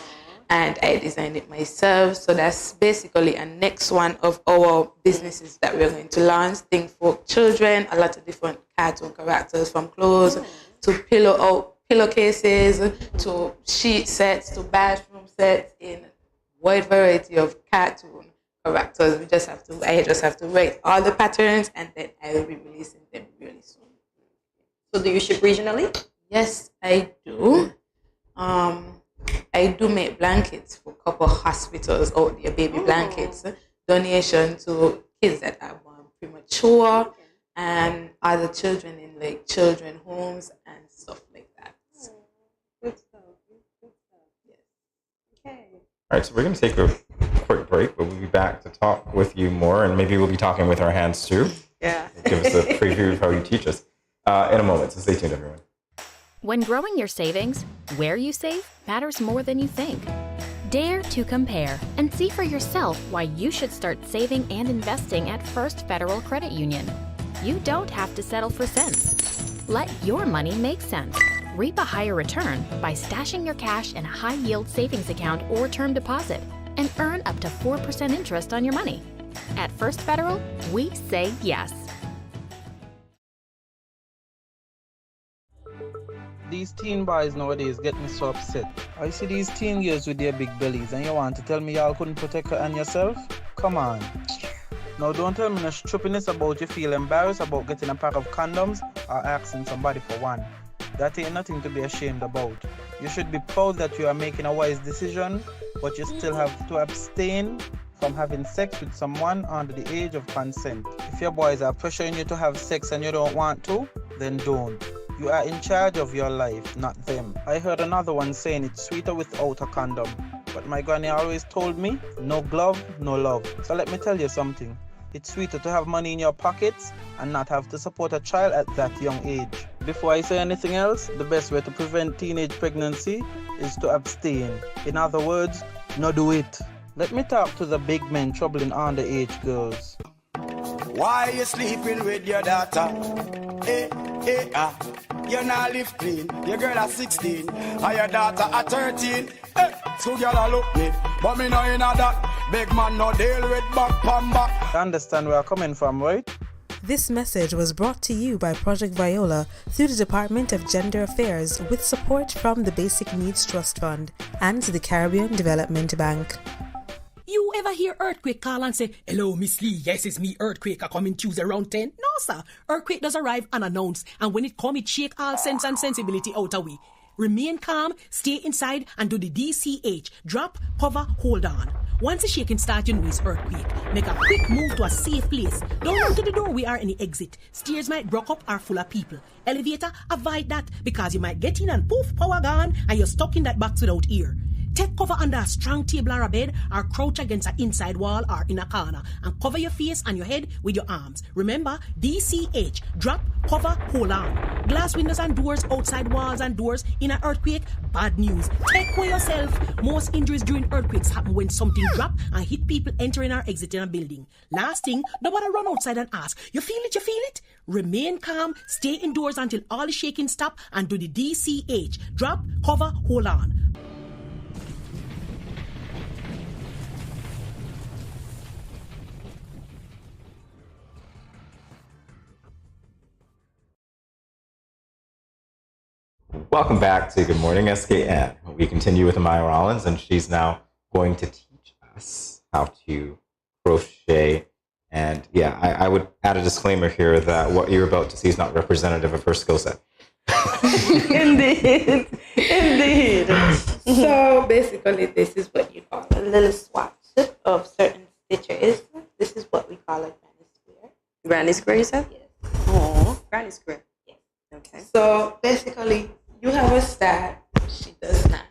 and I designed it myself. So that's basically a next one of our businesses that we're going to launch. Things for children, a lot of different cartoon characters, from clothes to pillowcases, to sheet sets, to bathroom sets, in wide variety of cartoon characters. I just have to write all the patterns and then I will be releasing them really soon. So do you ship regionally? Yes, I do. I do make blankets for a couple hospitals out there, baby blankets, donation to kids that are born premature and other children in like children homes and stuff like that. Good stuff. Yes. Okay. All right, so we're going to take a quick break, but we'll be back to talk with you more, and maybe we'll be talking with our hands too. Yeah. Give us a preview of how you teach us in a moment, so stay tuned, everyone. When growing your savings, where you save matters more than you think. Dare to compare and see for yourself why you should start saving and investing at First Federal Credit Union. You don't have to settle for cents. Let your money make sense. Reap a higher return by stashing your cash in a high-yield savings account or term deposit and earn up to 4% interest on your money. At First Federal, we say yes. These teen boys nowadays get me so upset. I see these teen girls with their big bellies and you want to tell me y'all couldn't protect her and yourself? Come on. Now don't tell me no stupidness about you feel embarrassed about getting a pack of condoms or asking somebody for one. That ain't nothing to be ashamed about. You should be proud that you are making a wise decision, but you still have to abstain from having sex with someone under the age of consent. If your boys are pressuring you to have sex and you don't want to, then don't. You are in charge of your life, not them. I heard another one saying it's sweeter without a condom. But my granny always told me, no glove, no love. So let me tell you something. It's sweeter to have money in your pockets and not have to support a child at that young age. Before I say anything else, the best way to prevent teenage pregnancy is to abstain. In other words, no do it. Let me talk to the big men troubling underage girls. Why you sleeping with your daughter? You not live clean. Your girl at 16 and your daughter at 13. So girl look me, but me know in that. Big man no deal with back pan back. You understand where I'm coming from, right? This message was brought to you by Project Viola through the Department of Gender Affairs with support from the Basic Needs Trust Fund and the Caribbean Development Bank. You ever hear Earthquake call and say, "Hello, Miss Lee, yes, it's me, Earthquake, I coming Tuesday around 10? No, sir. Earthquake does arrive unannounced, and when it come, it shake all sense and sensibility out of we. Remain calm, stay inside, and do the DCH. Drop, cover, hold on. Once the shaking starts, you know it's earthquake. Make a quick move to a safe place. Don't run to the door, we are in the exit. Stairs might block up or full of people. Elevator, avoid that, because you might get in and poof, power gone, and you're stuck in that box without ear. Take cover under a strong table or a bed, or crouch against an inside wall or in a corner, and cover your face and your head with your arms. Remember, DCH, drop, cover, hold on. Glass windows and doors, outside walls and doors in an earthquake, bad news. Take care yourself. Most injuries during earthquakes happen when something drop and hit people entering or exiting a building. Last thing, nobody run outside and ask, you feel it, you feel it? Remain calm, stay indoors until all the shaking stop, and do the DCH, drop, cover, hold on. Welcome back to Good Morning SKN. We continue with Maya Rollins, and she's now going to teach us how to crochet. And yeah, I would add a disclaimer here that what you're about to see is not representative of her skill set. Indeed. Indeed. So basically, this is what you call a little swatch of certain stitches. This is what we call a granny square. Granny square, you said? Yes. Oh, granny square. Yes. Okay. So basically, you have a start. She does not.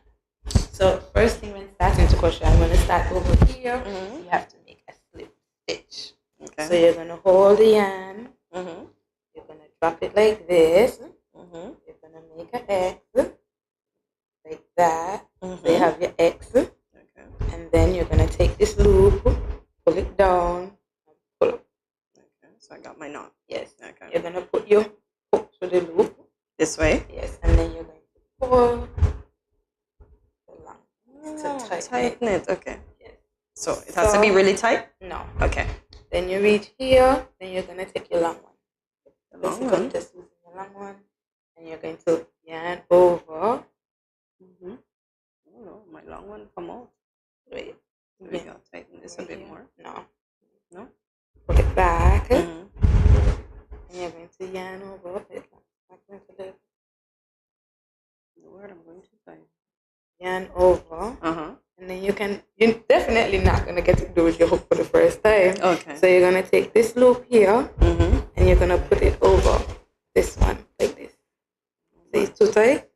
So first thing when starting to crochet, I'm going to start over here. You have to make a slip stitch. Okay. So you're going to hold the yarn. You're going to drop it like this. You're going to make an X like that. So you have your X. And then you're going to take this loop, pull it down, and pull up. Okay. So I got my knot. Yes. Okay. You're going to put your hook through the loop. This way? Yes. And then you're going to pull to tighten it. Okay. Yes. So it has to be really tight? No. Okay. Then you reach here. Then you're going to take your long one. Long Just using your long one. And you're going to yarn over. Oh no, my long one come out. Wait. There we go. Tighten this a bit more. No. No? Pull it back. And you're going to yarn over. Put it back into the word I'm going to tighten. Yarn over. And then you're definitely not going to get to do with your hook for the first time. Okay. So you're going to take this loop here. And you're going to put it over this one like this. See, it's too tight?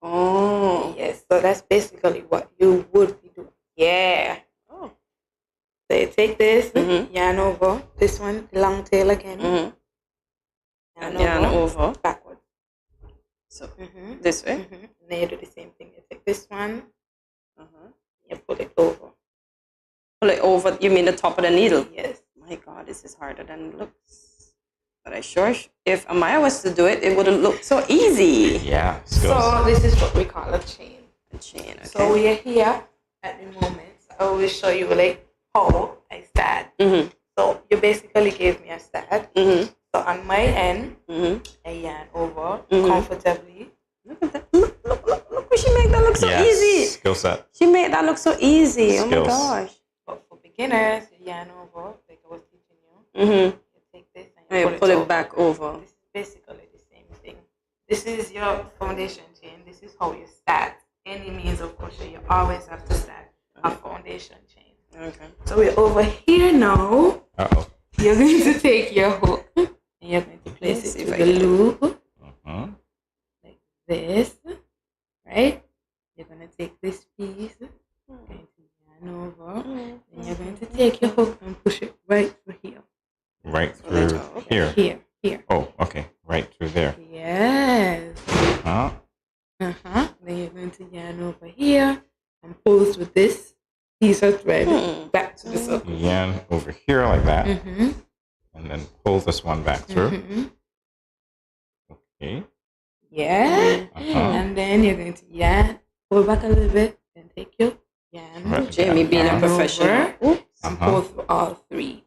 Oh. Yes. So that's basically what you would be doing. Yeah. Oh. So you take this, yarn over this one, long tail again. Yarn over. Backwards. So this way? And then you do the same thing. You take this one, you pull it over. Pull it over, you mean the top of the needle? Yes. My God, this is harder than it looks. But if Amaya was to do it, it would have looked so easy. Yeah, skills. So this is what we call a chain. A chain, okay. So we are here at the moment. I always show you like how I start. So you basically gave me a start. So on my end, I yarn over comfortably. Look at that. Look, she made that look so easy. Skill set. She made that look so easy. Skills. Oh my gosh. But for beginners, you yarn over like I was teaching you. You take this and you pull it back over. This is basically the same thing. This is your foundation chain. This is how you start any means of crochet. You always have to start a foundation chain. Okay. So we're over here now. You're going to take your hook and you're going to place it through the loop. Like this. Right? You're going to take this piece. You're going to yarn over. And you're going to take your hook and push it right through here. Right through here. Here. Oh, okay. Right through there. Yes. Then you're going to yarn over here and pull with this piece of thread back to the circle. Yarn over here like that. And then pull this one back through. Okay. Yeah. And then you're going to yarn, pull back a little bit, then take your yarn. Jamie being a professional. And pull through all three.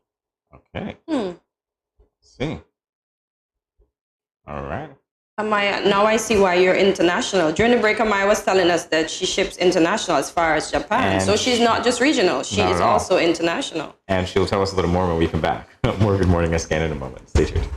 Okay. Let's see. All right. Amaya, now I see why you're international. During the break, Amaya was telling us that she ships international as far as Japan. And so she's not just regional. She not is at all. also international. And she'll tell us a little more when we come back. More Good Morning SKN in a moment. Stay tuned.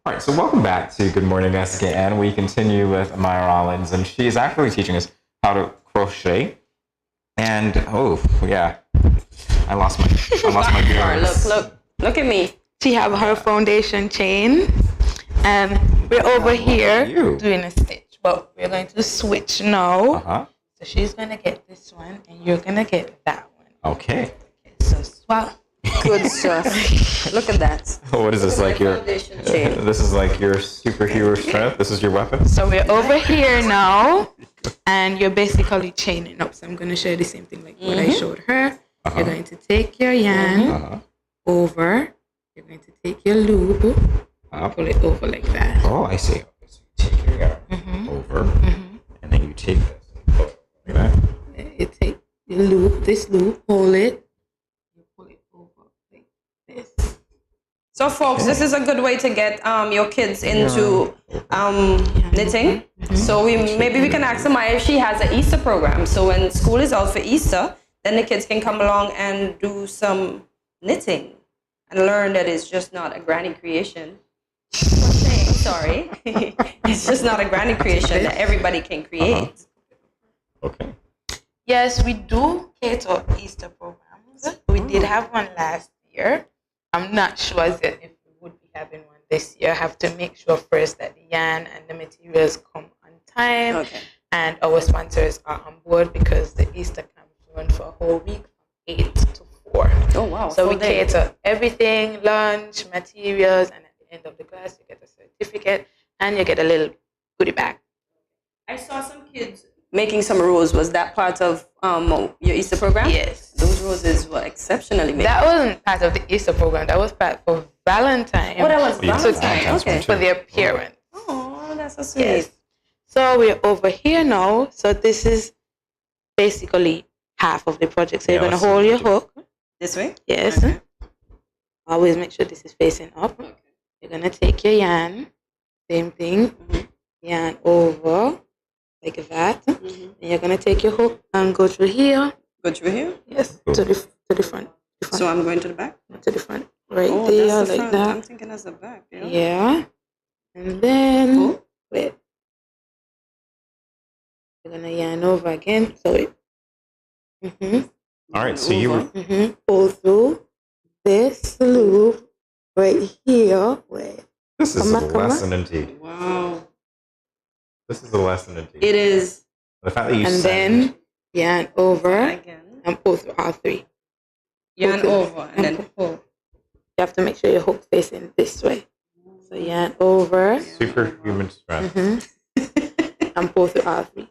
All right, so welcome back to Good Morning SKN. We continue with Amaya Rollins, and she is actually teaching us how to crochet. And I lost my gears. Look at me. She have her foundation chain, and we're over here doing a stitch, but we're going to switch now. So she's gonna get this one, and you're gonna get that one. Okay. So swap. Good stuff. Look at that. What is this, like your? This is like your superhero strength. This is your weapon. So we're over here now, and you're basically chaining up. So I'm going to show you the same thing like what I showed her. You're going to take your yarn over. You're going to take your loop, pull it over like that. Oh, I see. So you take your yarn over, and then you take this like that. You take your loop, this loop, hold it. So, folks, this is a good way to get your kids into knitting. So maybe we can ask Amaya if she has an Easter program. So when school is out for Easter, then the kids can come along and do some knitting and learn that it's just not a granny creation. Sorry, it's just not a granny creation that everybody can create. Okay. Yes, we do cater Easter programs. We did have one last year. I'm not sure as yet if we would be having one this year. I have to make sure first that the yarn and the materials come on time, and our sponsors are on board because the Easter camp run for a whole week from 8 to 4. Oh wow! So we cater everything, lunch, materials, and at the end of the class you get a certificate and you get a little goodie bag. I saw some kids making some rolls. Was that part of your Easter program? Yes. Those roses were exceptionally made. That wasn't part of the Easter program. That was part for Valentine. Oh, that was Valentine. Okay. For their parents. Oh, that's so sweet. Yes. So we're over here now. So this is basically half of the project. So you're going to hold your hook. This way? Yes. Okay. Always make sure this is facing up. Okay. You're going to take your yarn. Same thing. Yarn over. Like that. And you're going to take your hook and go through here. Go through here? Yes, to the front. So I'm going to the back? To the front. Right Oh, there, that's the like front. that. I'm thinking that's the back. Yeah. And then, wait. We're going to yarn over again. Sorry. All right, so you were Pull through this loop right here. Wait. This is Come a on, come on. lesson indeed. Wow. This is a lesson indeed. It is. The fact that you And send then yarn over Again. and pull through all three. Yarn Pull over through and then pull. You have to make sure your hook facing this way. So yarn over. superhuman strength. And pull through all three.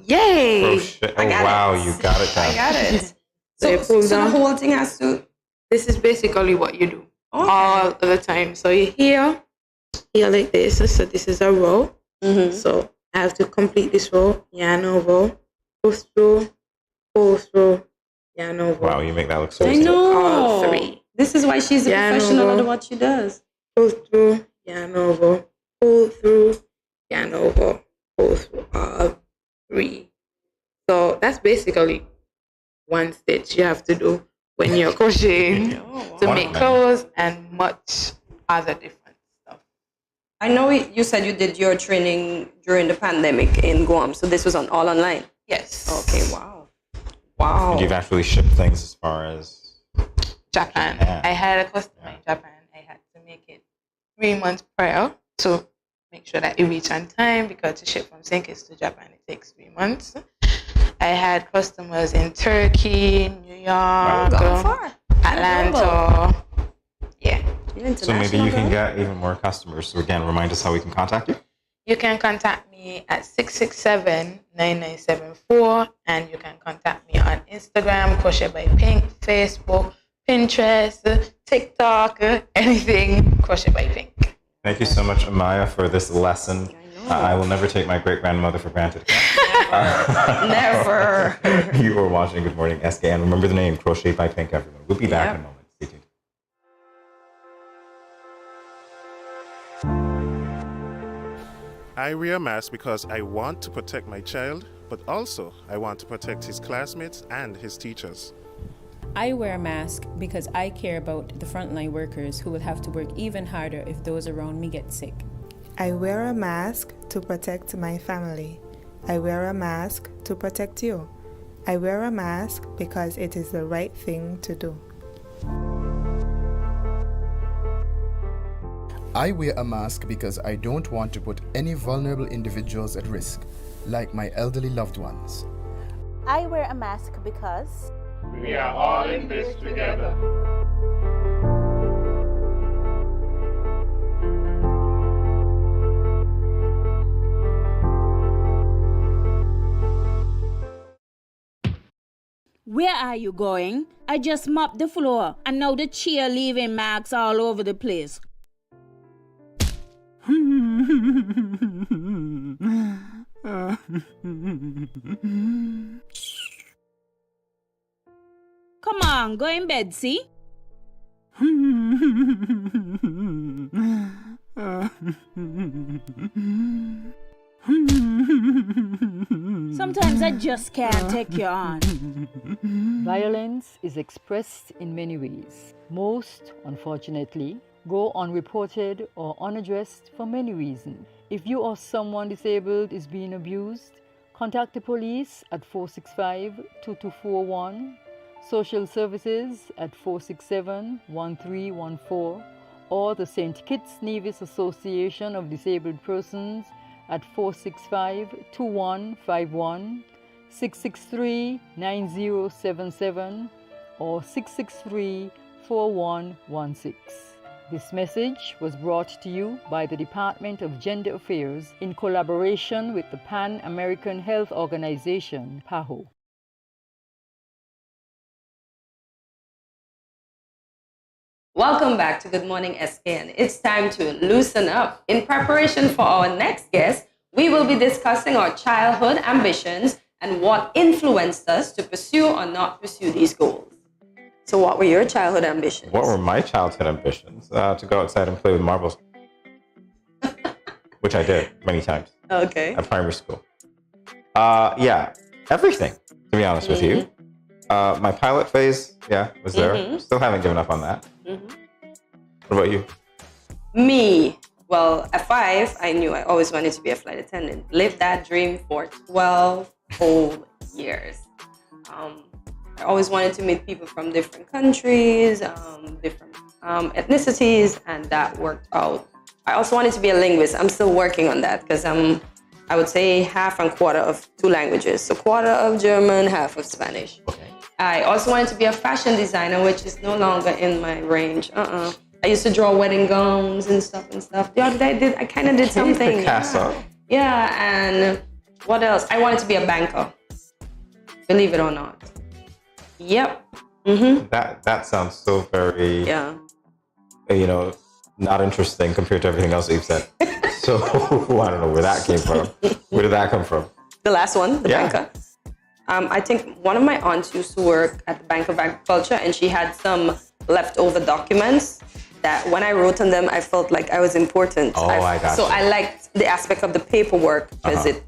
Yay! Crochet. Oh, wow, you got it done. I got it. So you pull So the down. whole thing has to. This is basically what you do all the time. So you here like this. So this is a row. So I have to complete this row. Yarn over. Pull through. Yarn over. Wow, you make that look so I easy. know. All three. This is why she's a Yarn professional over. at what she does. Pull through. Yarn over. Pull through. Yarn over. Pull through all three. So that's basically one stitch you have to do when you're crocheting to make clothes and much other different stuff. I know you said you did your training during the pandemic in Guam, so this was all online. Yes. Okay. Wow. Wow. And you've actually shipped things as far as Japan. I had a customer in Japan. I had to make it 3 months prior to make sure that it reached on time, because to ship from St. Kitts to Japan, it takes 3 months. I had customers in Turkey, New York, Atlanta. Yeah. So maybe you can get even more customers. So again, remind us how we can contact you. You can contact me at 667-9974, and you can contact me on Instagram, Crochet by Pink, Facebook, Pinterest, TikTok, anything Crochet by Pink. Thank you so much, Amaya, for this lesson. I will never take my great-grandmother for granted. Never. You are watching Good Morning SKN. Remember the name, Crochet by Pink, everyone. We'll be back in a moment. Stay tuned. I wear a mask because I want to protect my child, but also I want to protect his classmates and his teachers. I wear a mask because I care about the frontline workers who will have to work even harder if those around me get sick. I wear a mask to protect my family. I wear a mask to protect you. I wear a mask because it is the right thing to do. I wear a mask because I don't want to put any vulnerable individuals at risk, like my elderly loved ones. I wear a mask because we are all in this together. Where are you going? I just mopped the floor and now the chair leaving marks all over the place. Come on, go in bed, see? Sometimes I just can't take you on. Violence is expressed in many ways. Most, unfortunately, go unreported or unaddressed for many reasons. If you or someone disabled is being abused, contact the police at 465-2241, social services at 467-1314, or the St. Kitts Nevis Association of Disabled Persons at 465-2151, 663-9077, or 663-4116. This message was brought to you by the Department of Gender Affairs in collaboration with the Pan American Health Organization, PAHO. Welcome back to Good Morning SKN. It's time to loosen up. In preparation for our next guest, we will be discussing our childhood ambitions and what influenced us to pursue or not pursue these goals. So what were your childhood ambitions? What were my childhood ambitions? To go outside and play with marbles. Which I did many times. Okay. At primary school. Yeah, everything, to be honest with you. My pilot phase, was there. Still haven't given up on that. What about you? Me, well, at 5, I knew I always wanted to be a flight attendant. Lived that dream for 12 whole years. I always wanted to meet people from different countries, different ethnicities, and that worked out. I also wanted to be a linguist. I'm still working on that because I would say half and quarter of 2 languages. So quarter of German, half of Spanish. Okay. I also wanted to be a fashion designer, which is no longer in my range. I used to draw wedding gowns and stuff. The other day I kind of did something. Picasso. Yeah, and what else? I wanted to be a banker. Believe it or not. Yep. That sounds so very, not interesting compared to everything else that you've said. So I don't know where that came from. Where did that come from? The last one, the banker. I think one of my aunts used to work at the Bank of Agriculture, and she had some leftover documents that when I wrote on them, I felt like I was important. I got So you. I liked the aspect of the paperwork because it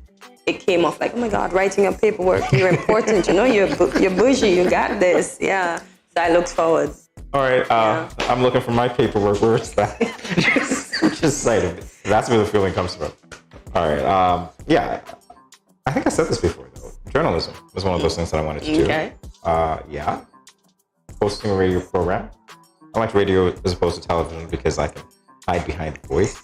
came off like, oh my God, writing your paperwork, you're important, you're bougie, you got this. Yeah, so I looked forward. All right, I'm looking for my paperwork. Where is that? just cited. That's where the feeling comes from. All right, I think I said this before, though. Journalism was one of those things that I wanted to do. Okay. Hosting a radio program. I liked radio as opposed to television because I can hide behind the voice.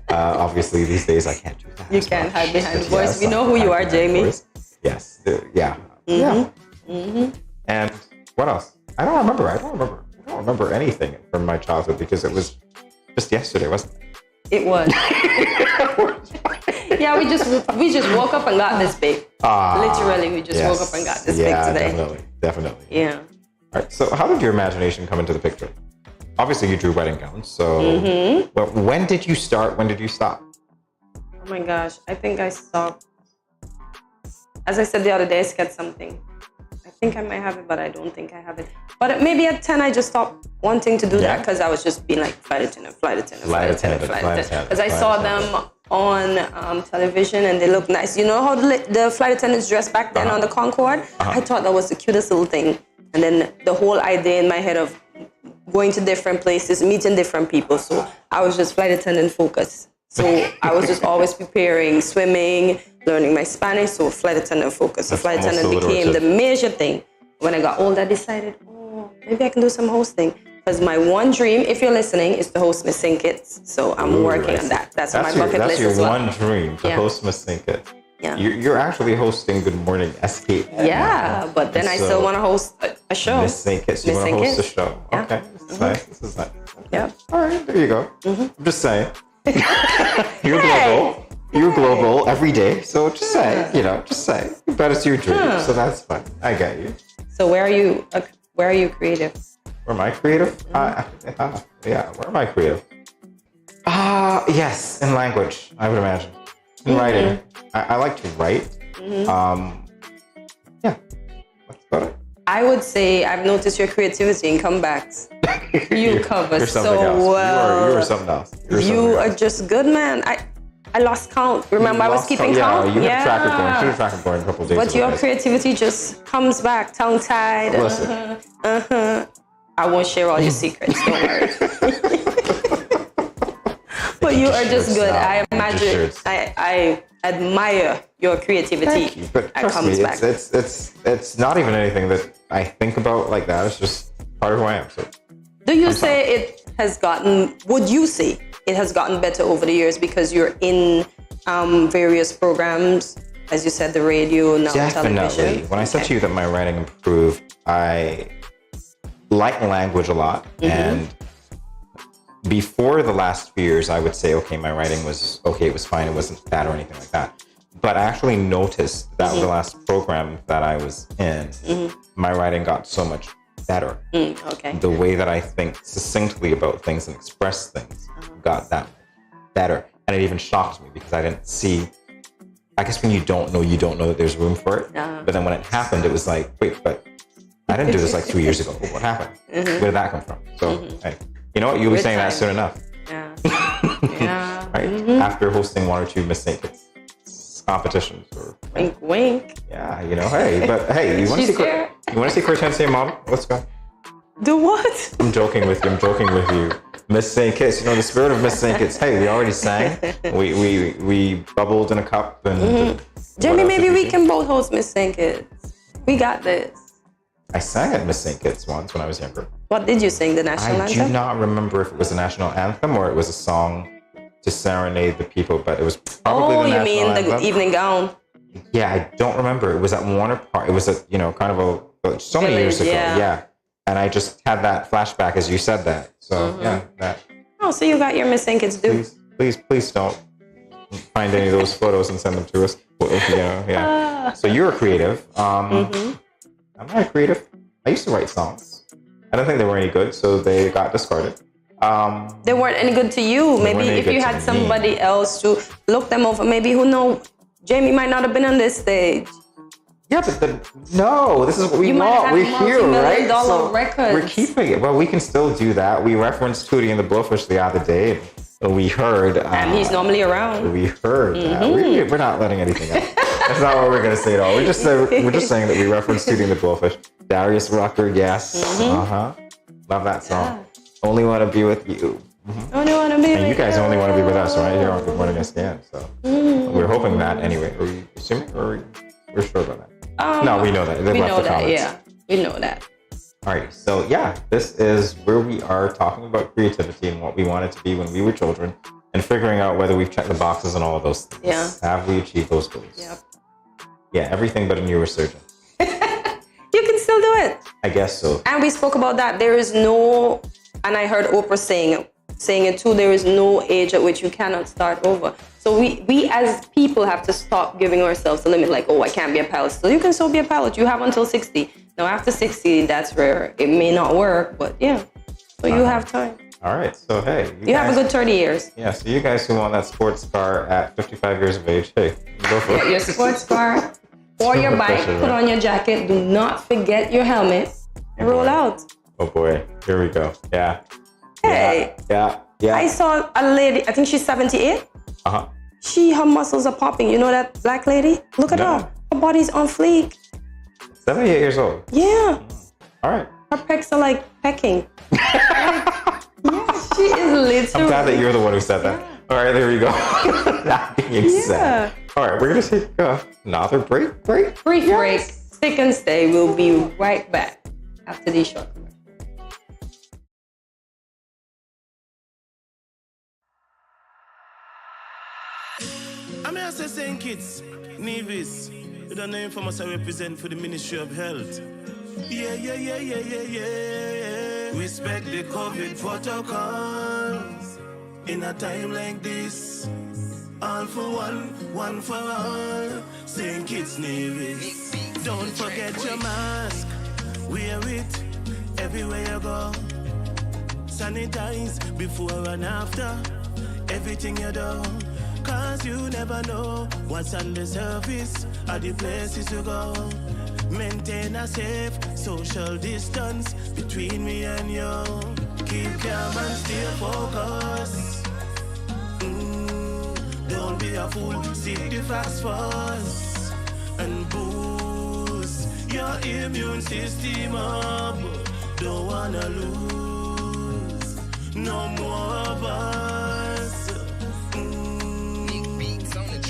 Obviously, these days I can't do that. You can't hide behind the voice. We know who you are, Jamie. Yes. And what else? I don't remember anything from my childhood because it was just yesterday, wasn't it? It was. Yeah, we just woke up and got this big. Literally, we just woke up and got this big today. Definitely. Yeah. All right. So, how did your imagination come into the picture? Obviously, you drew wedding gowns. So, but when did you start? When did you stop? Oh my gosh, I think I stopped. As I said the other day, I sketched something. I think I might have it, but I don't think I have it. But maybe at 10, I just stopped wanting to do that because I was just being like flight attendant. Because I saw them on television and they look nice. You know how the flight attendants dressed back then on the Concorde? I thought that was the cutest little thing. And then the whole idea in my head of going to different places, meeting different people. So I was just flight attendant focused. So I was just always preparing, swimming, learning my Spanish. So flight attendant focused. So flight attendant became the major thing. When I got older, I decided, maybe I can do some hosting. Because my one dream, if you're listening, is to host Miss Sinkits. So I'm working on that. That's on my bucket list as well. That's your one dream, to host Miss Sinkits. Yeah. You're actually hosting Good Morning SK. Yeah, but then I still want to host a show. Miss Sinkits, you want to host a show. Yeah. Okay, this is nice. This is nice. Okay. Yeah. All right, there you go. I'm just saying. You're global. You're global every day. So just say, just say. But it's your dream, so that's fine. I get you. So where are you creative? Where am I creative? Where am I creative? Yes, in language, I would imagine. In writing. I like to write. That's about it. I would say I've noticed your creativity in comebacks. You cover so well. You are something else. You are just good, man. I lost count. Remember, I was keeping count. You had tracker going. Should have tracker going a couple of days But ago, your guys. creativity just comes back, tongue-tied. Listen. I won't share all your secrets. Don't worry. But you are just good. I imagine. I admire your creativity. Thank you, but trust me, back. it's not even anything that I think about like that. It's just part of who I am. So, do you say it has gotten? Would you say it has gotten better over the years because you're in various programs, as you said, the radio, now definitely. television? When I said to you that my writing improved, I like language a lot, and before the last few years, I would say, okay, my writing was okay, it was fine, it wasn't bad or anything like that. But I actually noticed that the last program that I was in, my writing got so much better. Okay. The way that I think succinctly about things and express things got that better. And it even shocked me because I didn't see, I guess when you don't know that there's room for it. But then when it happened, it was like, wait, but I didn't do this like 2 years ago. What happened? Where did that come from? So, hey, you know what? You'll be saying that soon enough. Yeah. Right? After hosting one or two Miss Sinkits. competitions or Wink, wink. yeah, you know, hey, but hey, you want to She's see here. you want to see Kortensia model? Let's go. Do what? I'm joking with you. Miss St. Kitts, you know, the spirit of Miss St. Kitts. Hey, we already sang. We bubbled in a cup. And Jamie, maybe we can both host Miss St. Kitts. We got this. I sang at Miss St. Kitts once when I was younger. What did you sing? The national I anthem? do not remember if it was a national anthem or it was a song to serenade the people, but it was probably the national anthem. Oh, you mean the evening gown? Yeah, I don't remember. It was at Warner Park. It was a, you know, kind of a so many years ago. Yeah. And I just had that flashback as you said that. So yeah, that. Oh, so you got your Miss St. Kitts due. Please don't find any of those photos and send them to us. Well, you know, yeah. So you're a creative. I'm not a creative. I used to write songs. I don't think they were any good, so they got discarded. They weren't any good to you. Maybe if you had somebody else to look them over, maybe who knows, Jamie might not have been on this stage. Yeah, but no, this is what we want. We're here, right? So records. we're keeping it. Well, we can still do that. We referenced Tootie and the Blowfish the other day. And we heard. And he's normally around. We heard that. We're not letting anything out. That's not what we're going to say at all. We're just saying that we referenced Tootie and the Blowfish. Darius Rucker, yes. Love that song. Only Want to Be With You. Only want to be with you. And you guys only want to be with us, right? Here on Good Morning SKN. So we're hoping that anyway. Are we assuming or we're sure about that? No, we know that. We know that, yeah. We know that. All right. So, yeah, this is where we are talking about creativity and what we wanted to be when we were children and figuring out whether we've checked the boxes and all of those things. Yeah. Have we achieved those goals? Yep. Yeah, everything but a neurosurgeon. You can still do it. I guess so. And we spoke about that. There is no, and I heard Oprah saying it too, there is no age at which you cannot start over. So we as people have to stop giving ourselves a limit, like, oh, I can't be a pilot. So you can still be a pilot. You have until 60. Now, after 60, that's where it may not work, but yeah. So you have time. All right. So, hey. You have a good 30 years. Yeah. So you guys who want that sports car at 55 years of age, hey, go for it. Get your sports car or your bike. Put on your jacket. Do not forget your helmet. And roll out. Oh, boy. Here we go. Yeah. Hey. Yeah. I saw a lady, I think she's 78. Her muscles are popping. You know that black lady? Look at her. Her body's on fleek. 78 years old. Yeah. All right. Her pecs are like pecking. Yeah, she is literally. I'm glad that you're the one who said that. All right, there we go. That being said. All right, we're going to take another break. Brief break. Stick and stay. We'll be right back after these short commercials. I'm here to St. Kitts, Nevis. You don't know informers I represent for the Ministry of Health. Yeah. Respect the COVID protocols. In a time like this, all for one for all. St. Kitts, Nevis. Don't forget your mask. Wear it everywhere you go. Sanitize before and after everything you do. Cause you never know what's on the surface or the places you go. Maintain a safe social distance between me and you. Keep calm and stay focused. Don't be a fool, seek the facts first. And boost your immune system up. Don't wanna lose no more of us.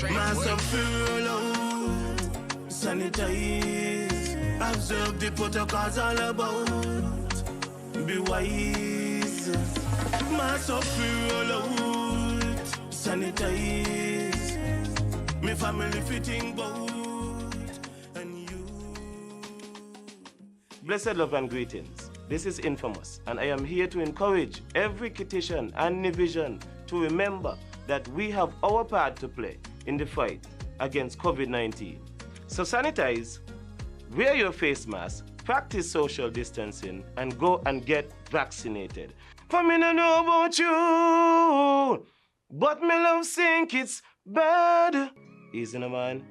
Mask up, furlough, sanitize, observe the protocols all about. Be wise. Mask up, furlough, sanitize. Me family fitting boat, and you. Blessed love and greetings. This is Infamous, and I am here to encourage every Kittitian and Nivision to remember that we have our part to play in the fight against COVID-19. So sanitize, wear your face mask, practice social distancing, and go and get vaccinated. For me no know about you, but me love St. Kitts bad. Easy no man.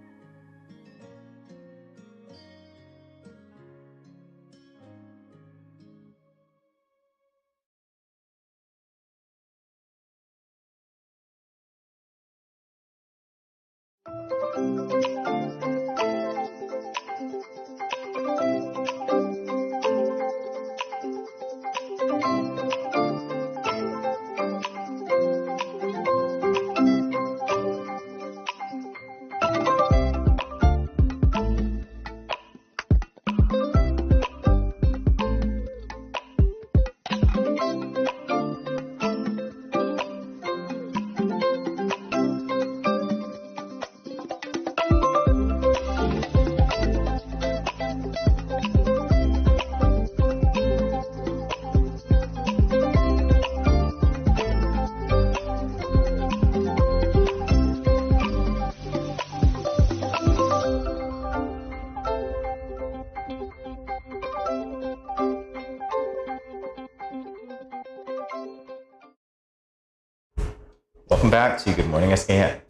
Welcome back to Good Morning SKN.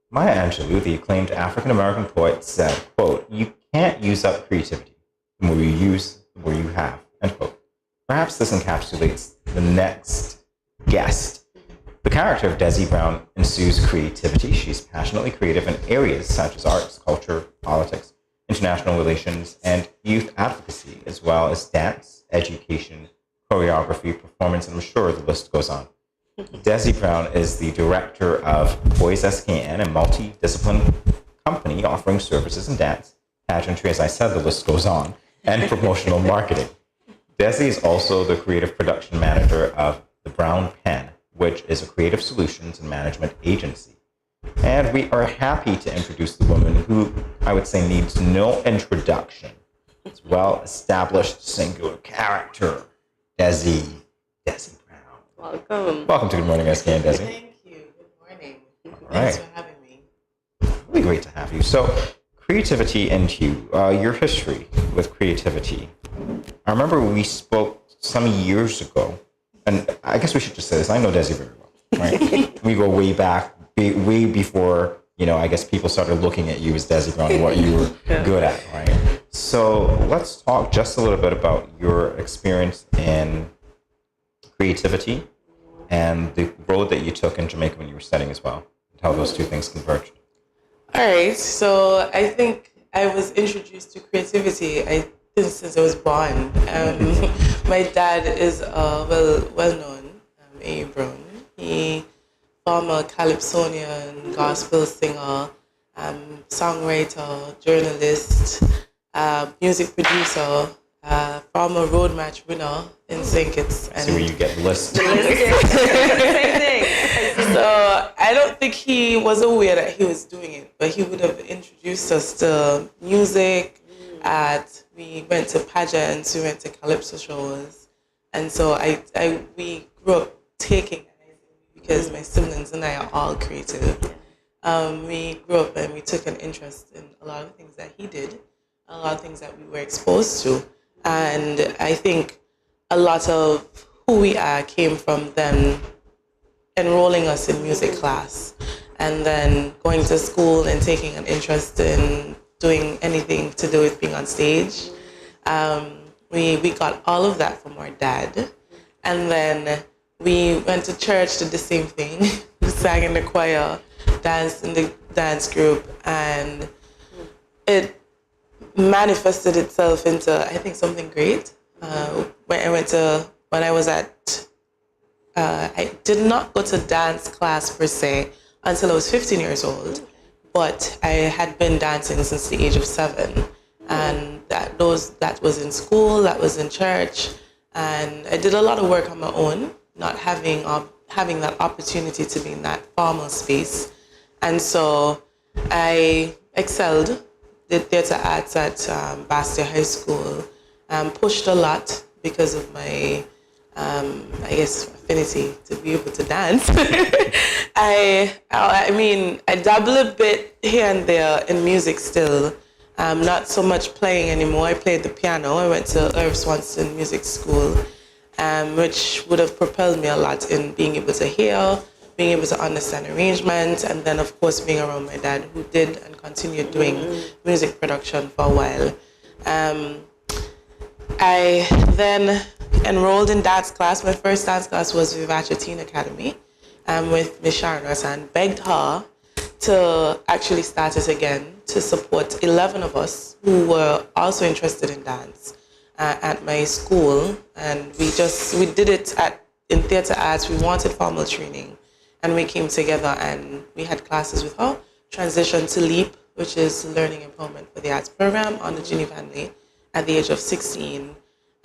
Maya Angelou, the acclaimed African-American poet, said, quote, "You can't use up creativity. The more you use, the more you have," end quote. Perhaps this encapsulates the next guest. The character of Desi Brown ensues creativity. She's passionately creative in areas such as arts, culture, politics, international relations, and youth advocacy, as well as dance, education, choreography, performance, and I'm sure the list goes on. Desi Brown is the director of Boys SKN, a multidisciplinary company offering services in dance, pageantry, as I said, the list goes on, and promotional marketing. Desi is also the creative production manager of The Brown Pen, which is a creative solutions and management agency. And we are happy to introduce the woman who I would say needs no introduction. It's well-established singular character, Desi Brown. Welcome. Welcome to Good Morning SKN, Desi. Thank you. Good morning. All Thanks right. for having me. Really great to have you. So, creativity and you, your history with creativity. I remember we spoke some years ago, and I guess we should just say this. I know Desi very well, right? We go way back, way before, I guess people started looking at you as Desi Brown and what you were good at, right? So let's talk just a little bit about your experience in creativity and the road that you took in Jamaica when you were studying as well, and how those two things converged. All right. So I think I was introduced to creativity since I was born. My dad is well-known, A. Brown. He former calypsonian, gospel singer, songwriter, journalist, music producer, former road match winner in St. Kitts. See where you get listed. Same thing. So I don't think he was aware that he was doing it, but he would have introduced us to music. We went to pageants, we went to calypso shows, and so we grew up taking, because my siblings and I are all creative. We grew up and we took an interest in a lot of things that he did, a lot of things that we were exposed to. And I think a lot of who we are came from them enrolling us in music class and then going to school and taking an interest in doing anything to do with being on stage. We got all of that from our dad. And then we went to church, did the same thing. We sang in the choir, danced in the dance group, and it manifested itself into, I think, something great. I did not go to dance class per se until I was 15 years old, but I had been dancing since the age of 7. And that was in school, that was in church, and I did a lot of work on my own, not having that opportunity to be in that formal space. And so I excelled, did theatre arts at Bastia High School, pushed a lot because of my, affinity to be able to dance. I dabble a bit here and there in music still, not so much playing anymore. I played the piano. I went to Irv Swanson Music School, which would have propelled me a lot in being able to hear, being able to understand arrangements, and then of course being around my dad, who did and continued doing music production for a while. I then enrolled in dance class. My first dance class was Vivace Teen Academy with Miss Sharon Ross, and begged her to actually start it again to support 11 of us who were also interested in dance at my school. And we did it in theatre arts. We wanted formal training, and we came together and we had classes with her. Transitioned to LEAP, which is Learning Empowerment for the Arts program on the Geneva Handley at the age of 16.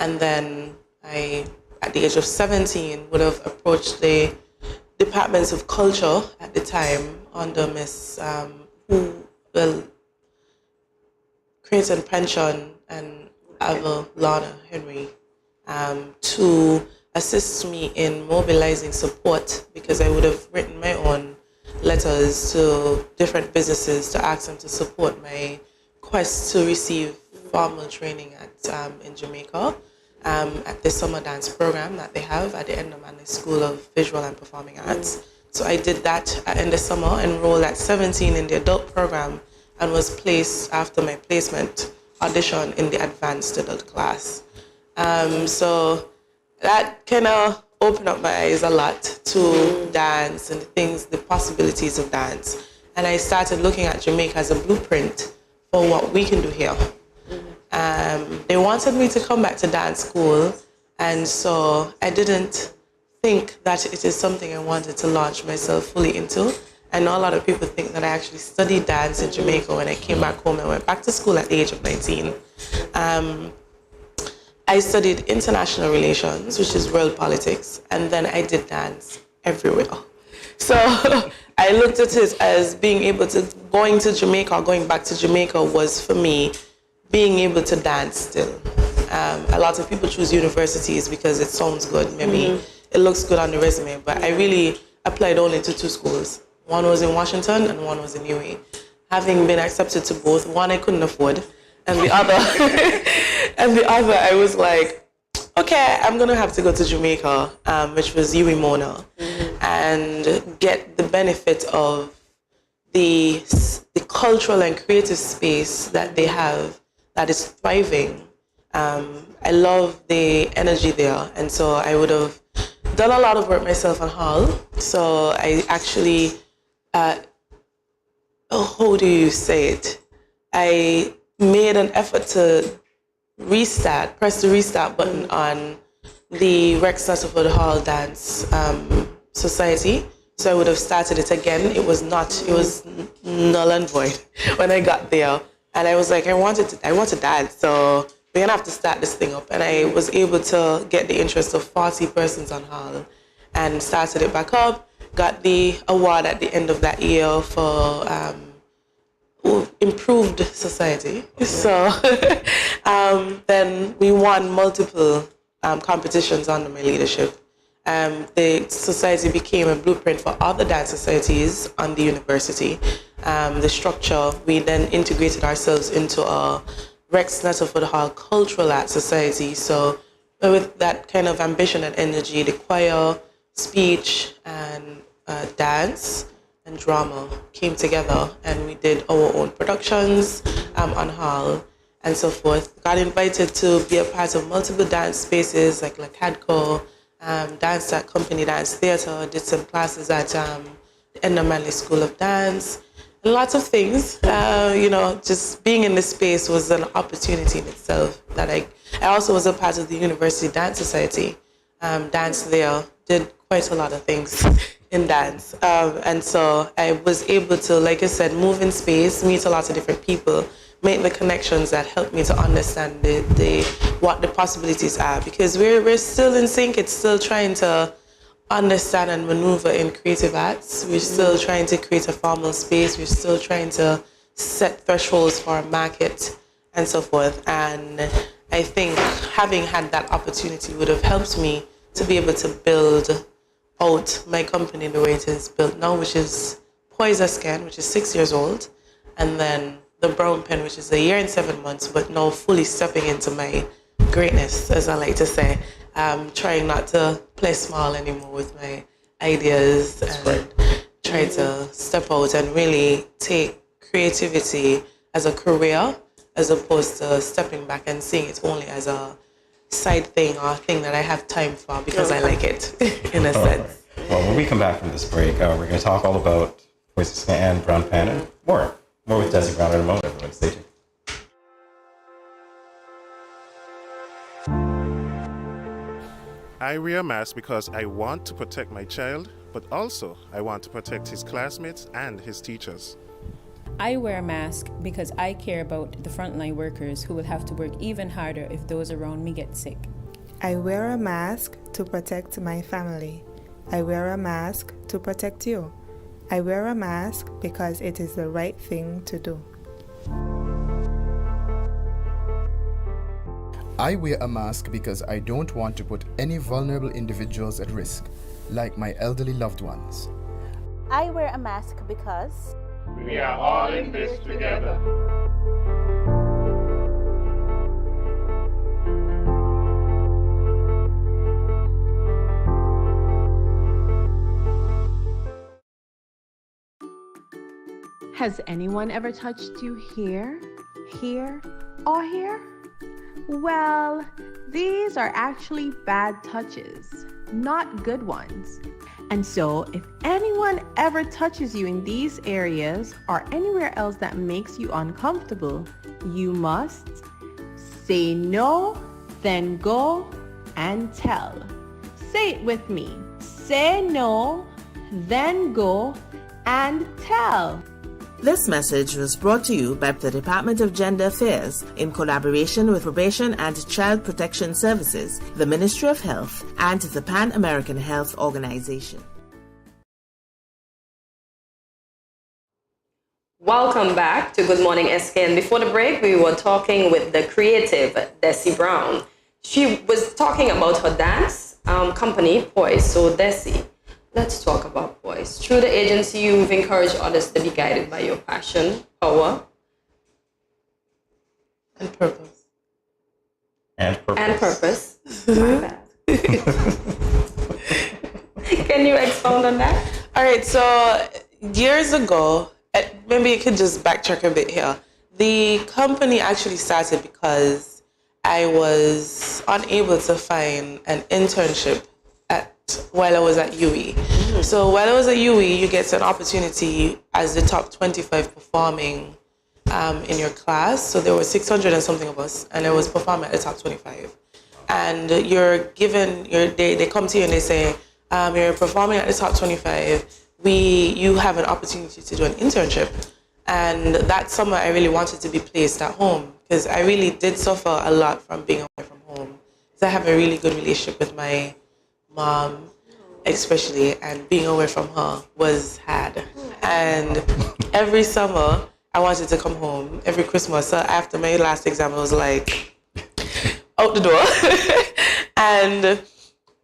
And then I, at the age of 17, would have approached the departments of culture at the time under Miss Creighton Pension and Lana Henry to assist me in mobilizing support, because I would have written my own letters to different businesses to ask them to support my quest to receive formal training in Jamaica at the summer dance program that they have at the Endermanley School of Visual and Performing Arts. So I did that in the summer, enrolled at 17 in the adult program, and was placed after my placement audition in the advanced adult class. So that kind of opened up my eyes a lot to dance and the possibilities of dance. And I started looking at Jamaica as a blueprint for what we can do here. They wanted me to come back to dance school, and so I didn't think that it is something I wanted to launch myself fully into. I know a lot of people think that I actually studied dance in Jamaica when I came back home and went back to school at the age of 19. I studied international relations, which is world politics, and then I did dance everywhere. So I looked at it as going to Jamaica, or going back to Jamaica was for me being able to dance still. A lot of people choose universities because it sounds good, maybe it looks good on the resume, but I really applied only to 2 schools. One was in Washington and one was in UAE. Having been accepted to both, one I couldn't afford, and the other, I was like, okay, I'm gonna have to go to Jamaica, which was UAE Mona, and get the benefit of the cultural and creative space that they have that is thriving. I love the energy there, and so I would have done a lot of work myself on Hall. So I actually, how do you say it? I made an effort to press the restart button on the Rex Nutterford Hall Dance Society. So I would have started it again. It was null and void when I got there. And I was like, I want to dance, so we're gonna have to start this thing up. And I was able to get the interest of 40 persons on Hall and started it back up. Got the award at the end of that year for improved society. So then we won multiple competitions under my leadership. The society became a blueprint for other dance societies on the university. The structure, we then integrated ourselves into a Rex Nutterford Hall Cultural Arts Society. So with that kind of ambition and energy, the choir, speech, and dance and drama came together, and we did our own productions on Hall and so forth. Got invited to be a part of multiple dance spaces like Cadco, danced at Company Dance Theatre, did some classes at the Endermanley School of Dance, and lots of things. Just being in this space was an opportunity in itself. That I also was a part of the University Dance Society, danced there, did quite a lot of things in dance. And so I was able to, like I said, move in space, meet a lot of different people, make the connections that help me to understand what the possibilities are, because we're still in sync. It's still trying to understand and maneuver in creative arts. We're still trying to create a formal space. We're still trying to set thresholds for a market and so forth. And I think having had that opportunity would have helped me to be able to build out my company the way it is built now, which is GOOD, which is 6 years old, and then the Brown Pen, which is 1 year and 7 months, but now fully stepping into my greatness, as I like to say. Trying not to play small anymore with my ideas. Try to step out and really take creativity as a career, as opposed to stepping back and seeing it only as a side thing or a thing that I have time for because I like it, in a sense. Right. Well, when we come back from this break, we're going to talk all about Kortensia SKN, Brown Pan, and more. More with Desi Brown in a moment. Everyone stay tuned. I wear a mask because I want to protect my child, but also I want to protect his classmates and his teachers. I wear a mask because I care about the frontline workers who will have to work even harder if those around me get sick. I wear a mask to protect my family. I wear a mask to protect you. I wear a mask because it is the right thing to do. I wear a mask because I don't want to put any vulnerable individuals at risk, like my elderly loved ones. I wear a mask because we are all in this together. Has anyone ever touched you here, here, or here? Well, these are actually bad touches, not good ones. And so, if anyone ever touches you in these areas or anywhere else that makes you uncomfortable, you must say no, then go and tell. Say it with me. Say no, then go and tell. This message was brought to you by the Department of Gender Affairs in collaboration with Probation and Child Protection Services, the Ministry of Health, and the Pan American Health Organization. Welcome back to Good Morning SKN. Before the break, we were talking with the creative Desi Brown. She was talking about her dance company, Poise. So Desi, let's talk about Poise. Through the agency, you've encouraged others to be guided by your passion, power, and purpose. And purpose. My bad. Can you expound on that? All right, so years ago, maybe you could just backtrack a bit here. The company actually started because I was unable to find an internship while I was at UE. So while I was at UE, you get an opportunity as the top 25 performing in your class. So there were 600 and something of us, and I was performing at the top 25. And you're given, they come to you and they say, you're performing at the top 25. You have an opportunity to do an internship. And that summer, I really wanted to be placed at home because I really did suffer a lot from being away from home. So I have a really good relationship with my mom, especially, and being away from her was hard. And every summer, I wanted to come home. Every Christmas, so after my last exam, I was like, out the door. And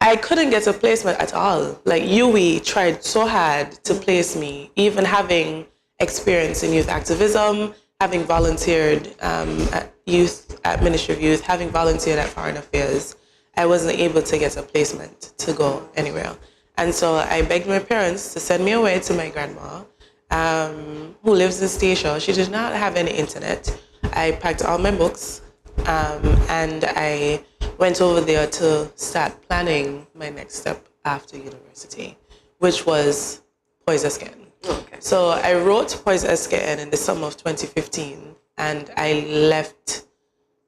I couldn't get a placement at all. Like UE tried so hard to place me, even having experience in youth activism, having volunteered at Ministry of Youth, having volunteered at Foreign Affairs. I wasn't able to get a placement to go anywhere. And so I begged my parents to send me away to my grandma, who lives in Stacia. She did not have any internet. I packed all my books, and I went over there to start planning my next step after university, which was Poise SKN. Okay. So I wrote Poise SKN in the summer of 2015, and I left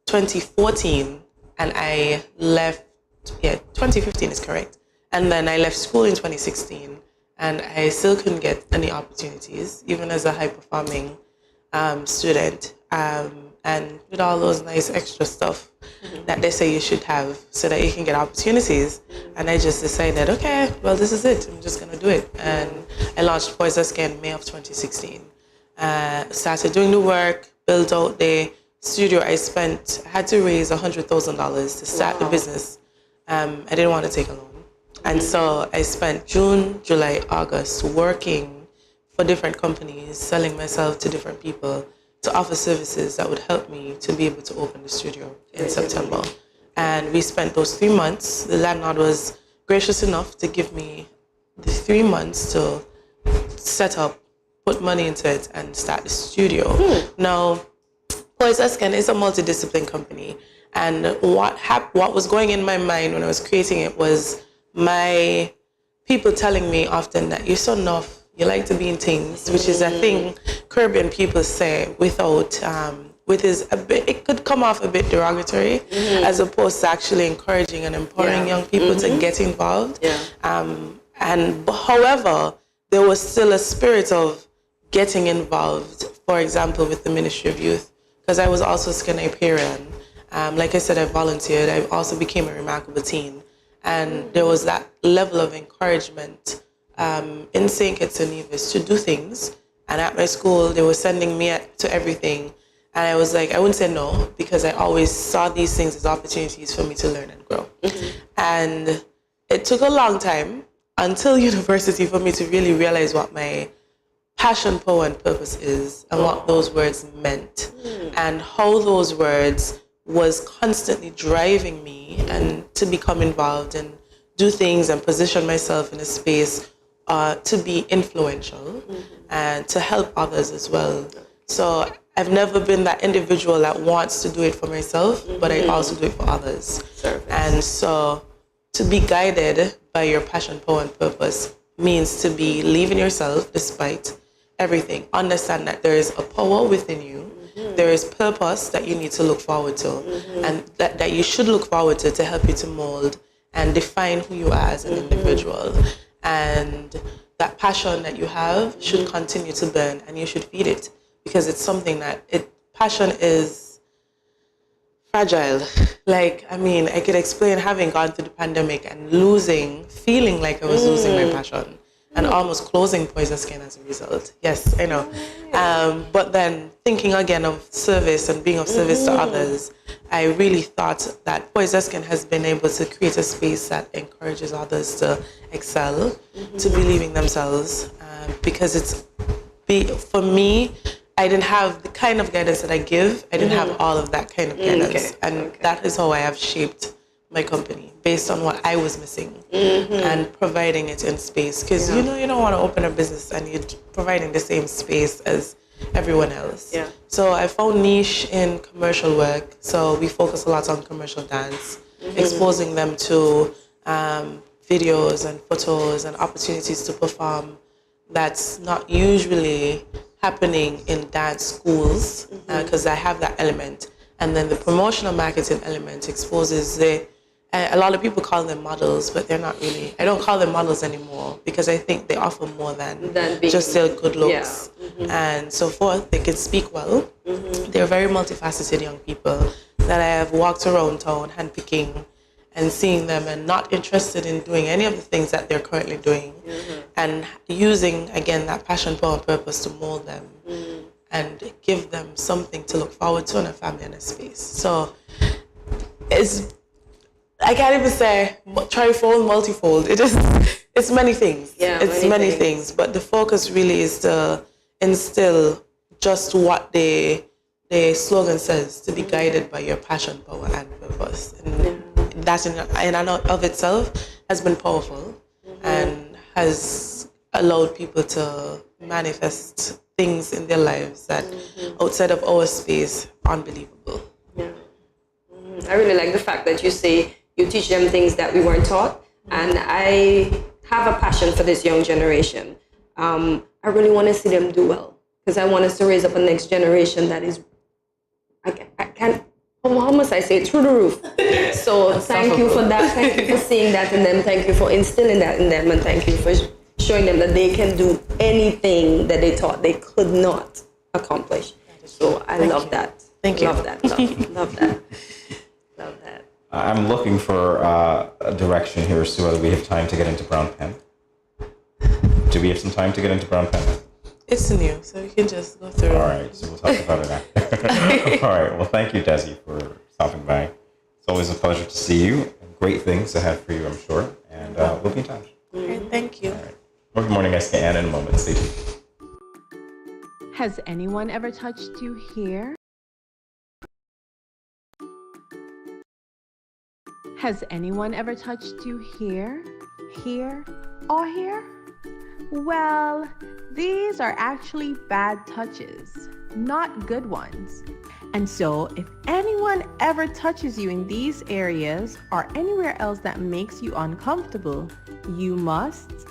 2014, and I left, 2015 is correct. And then I left school in 2016, and I still couldn't get any opportunities, even as a high-performing student, and with all those nice extra stuff that they say you should have so that you can get opportunities. And I just decided, okay, well, this is it. I'm just going to do it. And I launched Poise SKN in May of 2016. Started doing the work, built out the studio. I had to raise $100,000 to start the business. I didn't want to take a loan. And so I spent June, July, August working for different companies, selling myself to different people to offer services that would help me to be able to open the studio in September. And we spent those 3 months. The landlord was gracious enough to give me the 3 months to set up, put money into it, and start the studio. Now, Poise SKN is a multidiscipline company. And what was going in my mind when I was creating it was my people telling me often that you're so enough, You like to be in things, which is a thing Caribbean people say without, it could come off a bit derogatory, as opposed to actually encouraging and empowering young people to get involved. However, there was still a spirit of getting involved, for example, with the Ministry of Youth, because I was also Skiniparian. Like I said, I volunteered. I also became a remarkable teen. And there was that level of encouragement in St. Kitts and Nevis to do things. And at my school, they were sending me to everything. And I was like, I wouldn't say no, because I always saw these things as opportunities for me to learn and grow. And it took a long time until university for me to really realize what my passion, power, and purpose is, and what those words meant, and how those words was constantly driving me and to become involved and do things and position myself in a space to be influential and to help others as well. So I've never been that individual that wants to do it for myself, but I also do it for others. And so to be guided by your passion, power, and purpose means to be leaving yourself despite everything. Understand that there is a power within you. There is purpose that you need to look forward to, and that you should look forward to help you to mold and define who you are as an individual. And that passion that you have should continue to burn, and you should feed it, because it's something that passion is fragile. Like, I mean, I could explain having gone through the pandemic and feeling like I was losing my passion and almost closing Poison Skin as a result. Yes, I know. But then thinking again of service and being of service to others, I really thought that Poison Skin has been able to create a space that encourages others to excel, to believe in themselves, because for me, I didn't have the kind of guidance that I give. I didn't have all of that kind of guidance. That is how I have shaped my company, based on what I was missing and providing it in space. Because you don't want to open a business and you're providing the same space as everyone else. So I found niche in commercial work. So we focus a lot on commercial dance, exposing them to videos and photos and opportunities to perform that's not usually happening in dance schools, because I have that element. And then the promotional marketing element exposes a lot of people call them models, but they're not really. I don't call them models anymore, because I think they offer more than just their good looks and so forth. They can speak well. They're very multifaceted young people that I have walked around town handpicking and seeing them and not interested in doing any of the things that they're currently doing, and using, again, that passion, power, and purpose to mold them and give them something to look forward to in a family and a space. So I can't even say trifold, multifold. It's many things. It's many things. But the focus really is to instill just what the slogan says, to be guided by your passion, power, and purpose. And that in and of itself has been powerful and has allowed people to manifest things in their lives that outside of our space, unbelievable. I really like the fact that you say you teach them things that we weren't taught. And I have a passion for this young generation. I really want to see them do well, because I want us to raise up a next generation that is, I can't, how must I say it, through the roof. So thank you for that. Thank you for seeing that in them. Thank you for instilling that in them. And thank you for showing them that they can do anything that they thought they could not accomplish. So I love that. Thank you. Love that. Love that. Love that. I'm looking for a direction here as to whether we have time to get into brown pen. Do we have some time to get into brown pen? It's new, so we can just go through. All right, so we'll talk about it after. All right, well, thank you, Desi, for stopping by. It's always a pleasure to see you. Great things ahead for you, I'm sure, and we'll be in touch. All right, thank you. All right. More Good Morning SKN in a moment. Stay tuned. Has anyone ever touched you here? Has anyone ever touched you here, here, or here? Well, these are actually bad touches, not good ones. And so, if anyone ever touches you in these areas or anywhere else that makes you uncomfortable, you must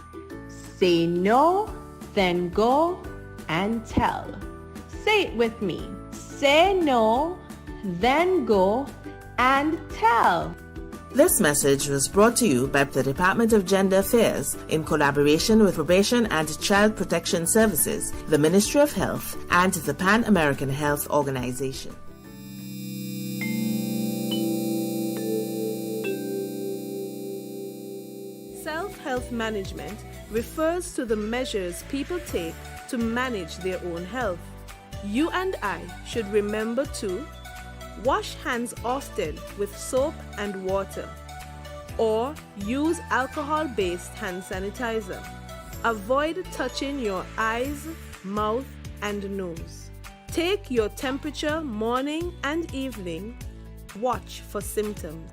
say no then go and tell. Say it with me. Say no, then go and tell. This message was brought to you by the Department of Gender Affairs in collaboration with Probation and Child Protection Services, the Ministry of Health, and the Pan American Health Organization. Self-health management refers to the measures people take to manage their own health. You and I should remember to wash hands often with soap and water, or use alcohol-based hand sanitizer. Avoid touching your eyes, mouth, and nose. Take your temperature morning and evening. Watch for symptoms.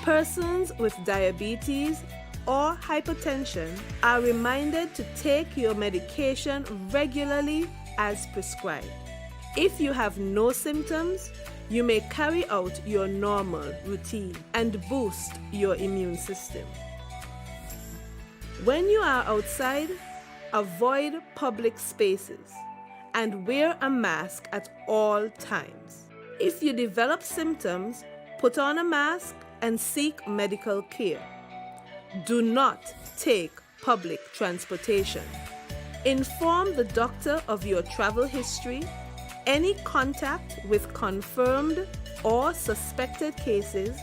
Persons with diabetes or hypertension are reminded to take your medication regularly as prescribed. If you have no symptoms, you may carry out your normal routine and boost your immune system. When you are outside, avoid public spaces and wear a mask at all times. If you develop symptoms, put on a mask and seek medical care. Do not take public transportation. Inform the doctor of your travel history, any contact with confirmed or suspected cases,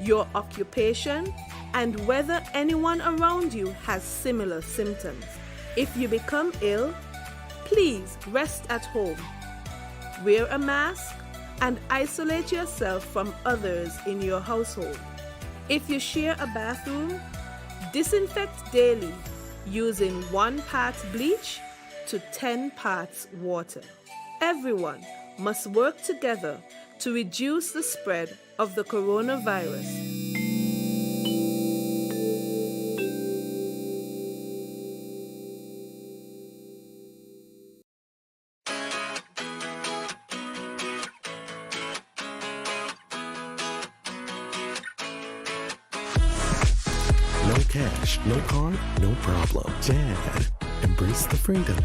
your occupation, and whether anyone around you has similar symptoms. If you become ill, please rest at home. Wear a mask and isolate yourself from others in your household. If you share a bathroom, disinfect daily using 1 part bleach to 10 parts water. Everyone must work together to reduce the spread of the coronavirus. No cash, no card, no problem. Dad, embrace the freedom.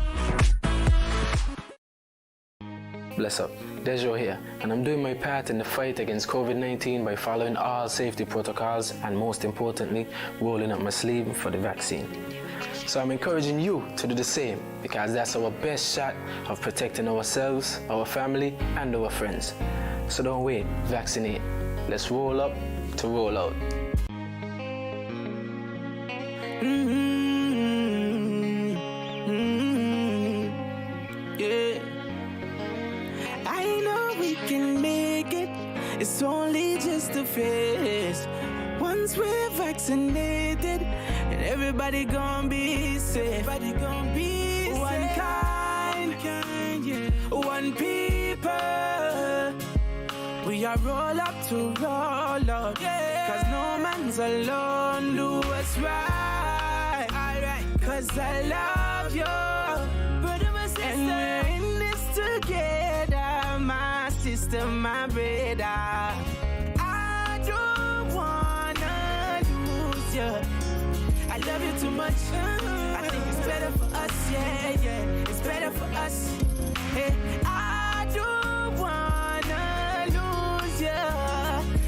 Bless up, Dejo here, and I'm doing my part in the fight against COVID-19 by following all safety protocols and, most importantly, rolling up my sleeve for the vaccine. So I'm encouraging you to do the same, because that's our best shot of protecting ourselves, our family, and our friends. So don't wait, vaccinate. Let's roll up to roll out. Yeah. I know we can make it. It's only just a phase. Once we're vaccinated, and everybody gonna be safe. Everybody gonna be one safe. Kind, yeah. One people. We are roll up to roll up. Yeah. 'Cause no man's alone. Do what's right. Alright. 'Cause I love you. Brother, my sister. And we're in this together. My sister, my brother. I don't wanna lose you. I love you too much. I think it's better for us, yeah, yeah. It's better for us. Hey, I don't wanna lose you.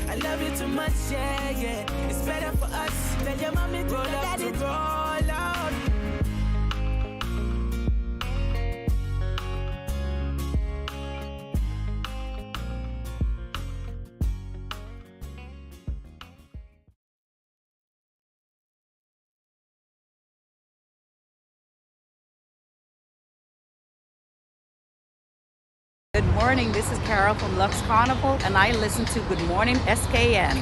I love you too much, yeah, yeah. It's better for us. Tell your mommy to roll up to roll out. Good morning, this is Carol from Lux Carnival, and I listen to Good Morning SKN.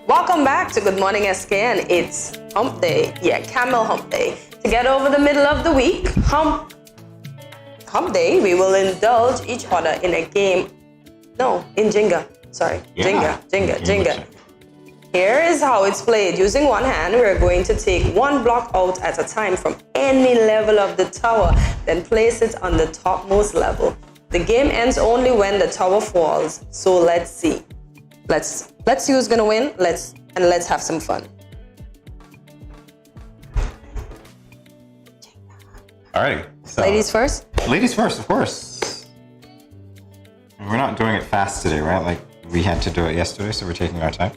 Welcome back to Good Morning SKN. It's hump day. Yeah, camel hump day. To get over the middle of the week, hump day, we will indulge each other in a game. No, in Jenga. Sorry. Yeah. Jenga. Here is how it's played. Using one hand, we're going to take one block out at a time from any level of the tower, then place it on the topmost level. The game ends only when the tower falls, so let's see. Let's see who's gonna win. Let's have some fun. All right. So, Ladies first? Ladies first, of course. We're not doing it fast today, right? Like we had to do it yesterday, so we're taking our time.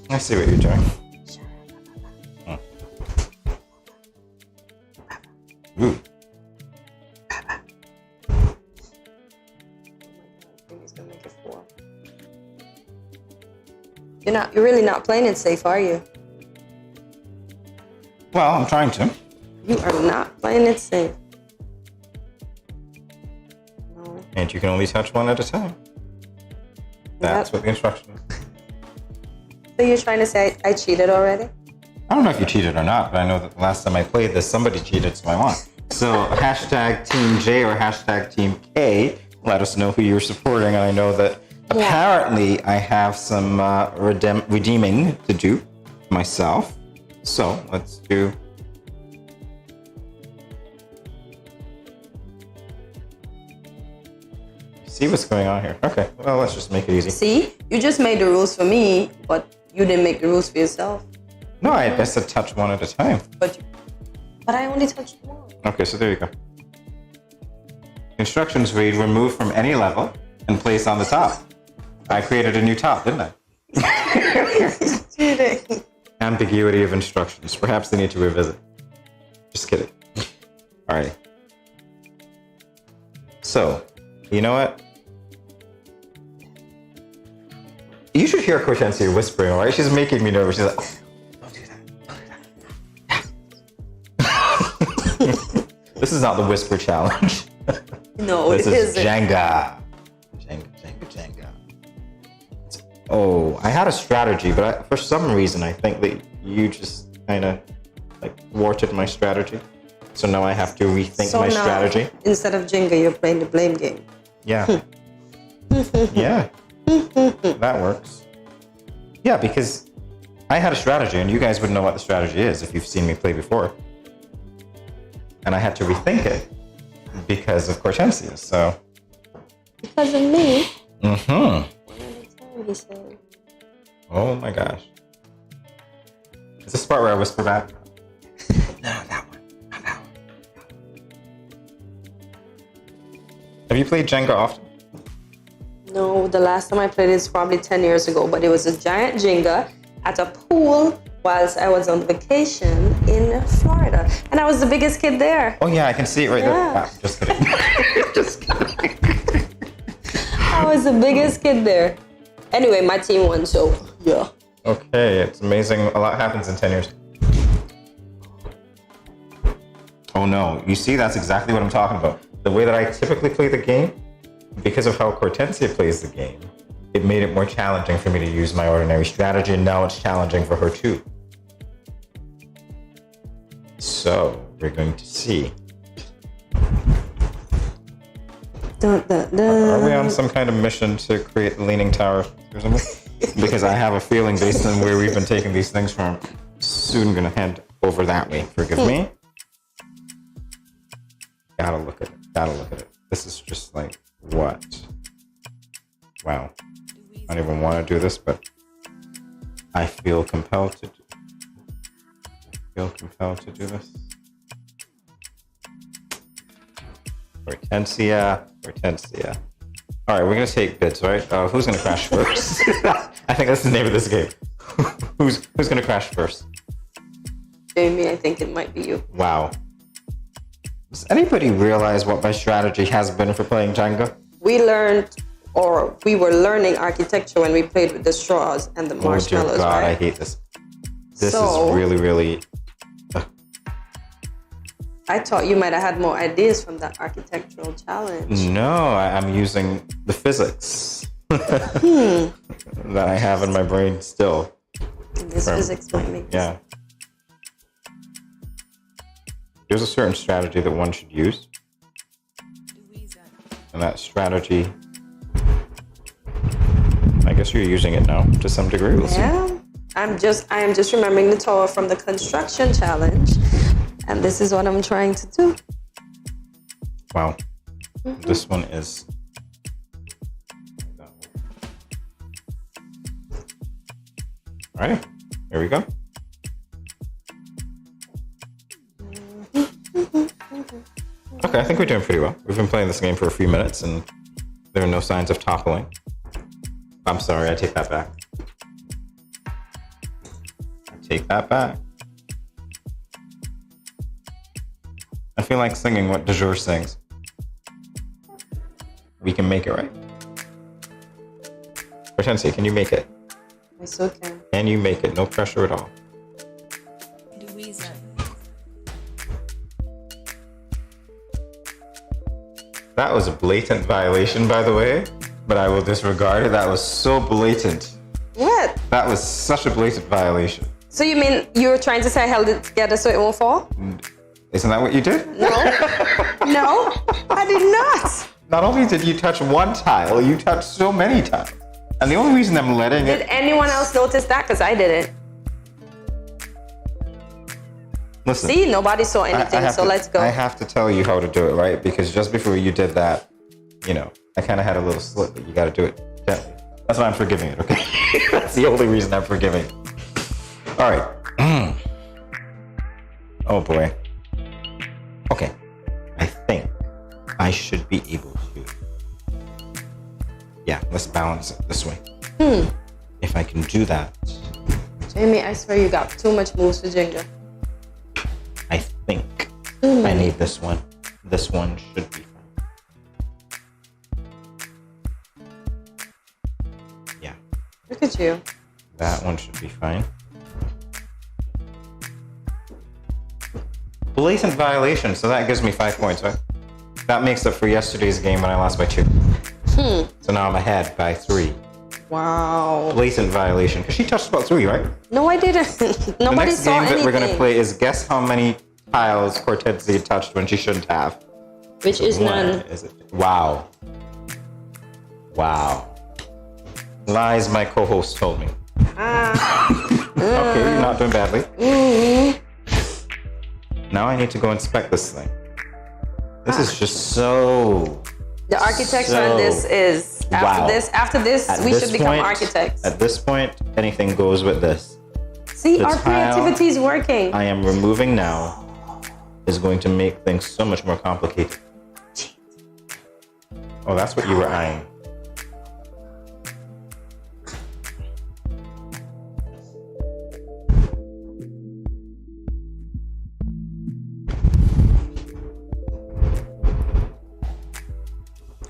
I see what you're doing. Ooh. You're really not playing it safe, are you? Well, I'm trying to. You are not playing it safe. No. And you can only touch one at a time. That's what the instruction is. So you're trying to say I cheated already? I don't know if you cheated or not, but I know that the last time I played this, somebody cheated, so I won. So hashtag Team J or hashtag Team K, let us know who you're supporting. And I know that apparently I have some redeeming to do myself. So let's do. See what's going on here. Okay, well, let's just make it easy. See, you just made the rules for me, but you didn't make the rules for yourself. No, I guess to touch one at a time. But I only touched one. Okay, so there you go. Instructions read, remove from any level and place on the top. I created a new top, didn't I? Cheating. Ambiguity of instructions. Perhaps they need to revisit. Just kidding. All right. So, you know what? You should hear Kortensia whispering, all right? She's making me nervous. She's like, don't do that. This is not the whisper challenge. No, this it is isn't. Jenga. Jenga. Oh, I had a strategy, but for some reason, I think that you just kind of like thwarted my strategy. So now I have to rethink my strategy. Instead of Jenga, you're playing the blame game. Yeah. Yeah. That works. Yeah, because I had a strategy, and you guys would know what the strategy is if you've seen me play before. And I had to rethink it because of Kortensia, so. Because of me? Mm-hmm. He said. Oh my gosh. Is this the part where I whisper back? No, that one. Not that one. Have you played Jenga often? No, the last time I played it is probably 10 years ago, but it was a giant Jenga at a pool whilst I was on vacation in Florida. And I was the biggest kid there. Oh yeah, I can see it right there. Ah, just kidding. Just kidding. I was the biggest kid there. Anyway, my team won, so yeah. Okay, it's amazing. A lot happens in 10 years. Oh no, you see, that's exactly what I'm talking about. The way that I typically play the game, because of how Kortensia plays the game, it made it more challenging for me to use my ordinary strategy, and now it's challenging for her too. So, we're going to see. Are we on some kind of mission to create the Leaning Tower or something? Because I have a feeling, based on where we've been taking these things from, soon gonna head over that way. Forgive me. Gotta look at it. This is just like, what? Wow. I don't even want to do this, but I feel compelled to do this. Kortensia. All right, we're gonna take bids, right? Who's gonna crash first? I think that's the name of this game. Who's gonna crash first? Jamie, I think it might be you. Wow. Does anybody realize what my strategy has been for playing Jenga? We were learning architecture when we played with the straws and the marshmallows, oh dear God, right? I hate this. This is really. I thought you might have had more ideas from that architectural challenge. No, I'm using the physics that I have in my brain still. This physics might make Yeah. There's a certain strategy that one should use. And that strategy, I guess you're using it now to some degree. We'll see. I am just remembering the tower from the construction challenge. And this is what I'm trying to do. Wow. This one is All right, here we go. Okay, I think we're doing pretty well. We've been playing this game for a few minutes and there are no signs of toppling. I'm sorry, I take that back. Take that back. I feel like singing what De Jure sings. We can make it, right? Kortensia, can you make it? I so can. Can you make it? No pressure at all. That was a blatant violation, by the way, but I will disregard it. That was so blatant. What? That was such a blatant violation. So you mean you were trying to say I held it together so it won't fall? Isn't that what you did? No. No, I did not. Not only did you touch one tile, you touched so many tiles. And the only reason I'm letting Did anyone else notice that? Because I didn't. Listen. See, nobody saw anything, so let's go. I have to tell you how to do it, right? Because just before you did that, you know, I kind of had a little slip, but you got to do it gently. That's why I'm forgiving it, okay? That's the only reason I'm forgiving it. All right. Oh boy. Okay. I think I should be able to. Yeah, let's balance it this way. If I can do that. Jamie, I swear you got too much moves for Ginger. I think I need this one. This one should be fine. Yeah. Look at you. That one should be fine. Blatant violation, so that gives me 5 points, right? That makes up for yesterday's game when I lost by 2. So now I'm ahead by 3. Wow. Blatant violation, because she touched about 3, right? No, I didn't. Nobody saw anything. The next game that we're going to play is guess how many tiles Kortensia touched when she shouldn't have. Which is none. Is it? Wow. Wow. Lies my co-host told me. Okay, you're not doing badly. Now I need to go inspect this thing. This is just so... The architecture on this is... After this, we should become architects. At this point, anything goes with this. See, our creativity is working. I am removing now is going to make things so much more complicated. Oh, that's what you were eyeing.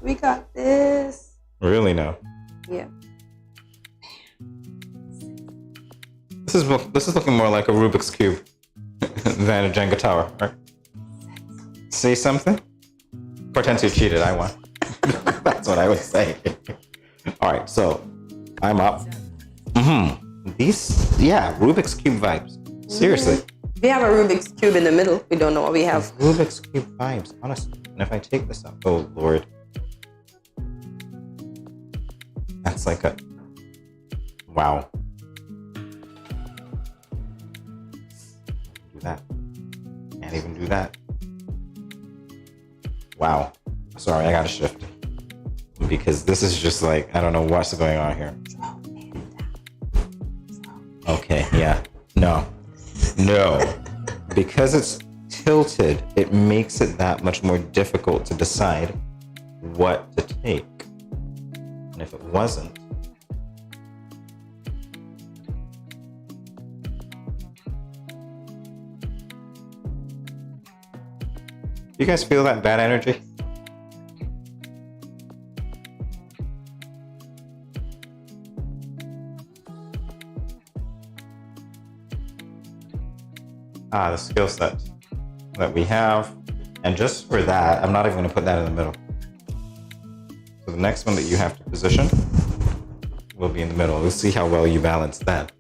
We got this. Really now? Yeah. This is looking more like a Rubik's Cube than a Jenga tower, right? Say something? Kortensia cheated, I won. That's what I would say. All right, so I'm up. These, yeah, Rubik's Cube vibes. Seriously. We have a Rubik's Cube in the middle. We don't know what we have. Rubik's Cube vibes, honestly. And if I take this up, oh Lord. That's like a, wow. Do that. Can't even do that. Wow. Sorry, I gotta shift. Because this is just like, I don't know what's going on here. Okay, yeah. No. Because it's tilted, it makes it that much more difficult to decide what to take. And if it wasn't, you guys feel that bad energy? The skill set that we have. And just for that, I'm not even going to put that in the middle. So the next one that you have to position will be in the middle. We'll see how well you balance that.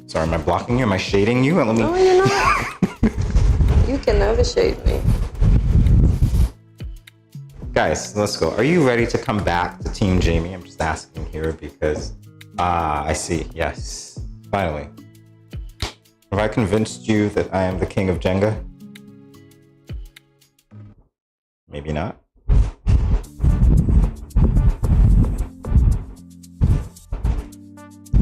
Sorry, am I blocking you? Am I shading you? Let me... No, you're not. You can never shade me. Guys, let's go. Are you ready to come back to Team Jamie? I'm just asking here because... I see. Yes. Finally. Have I convinced you that I am the king of Jenga? Maybe not.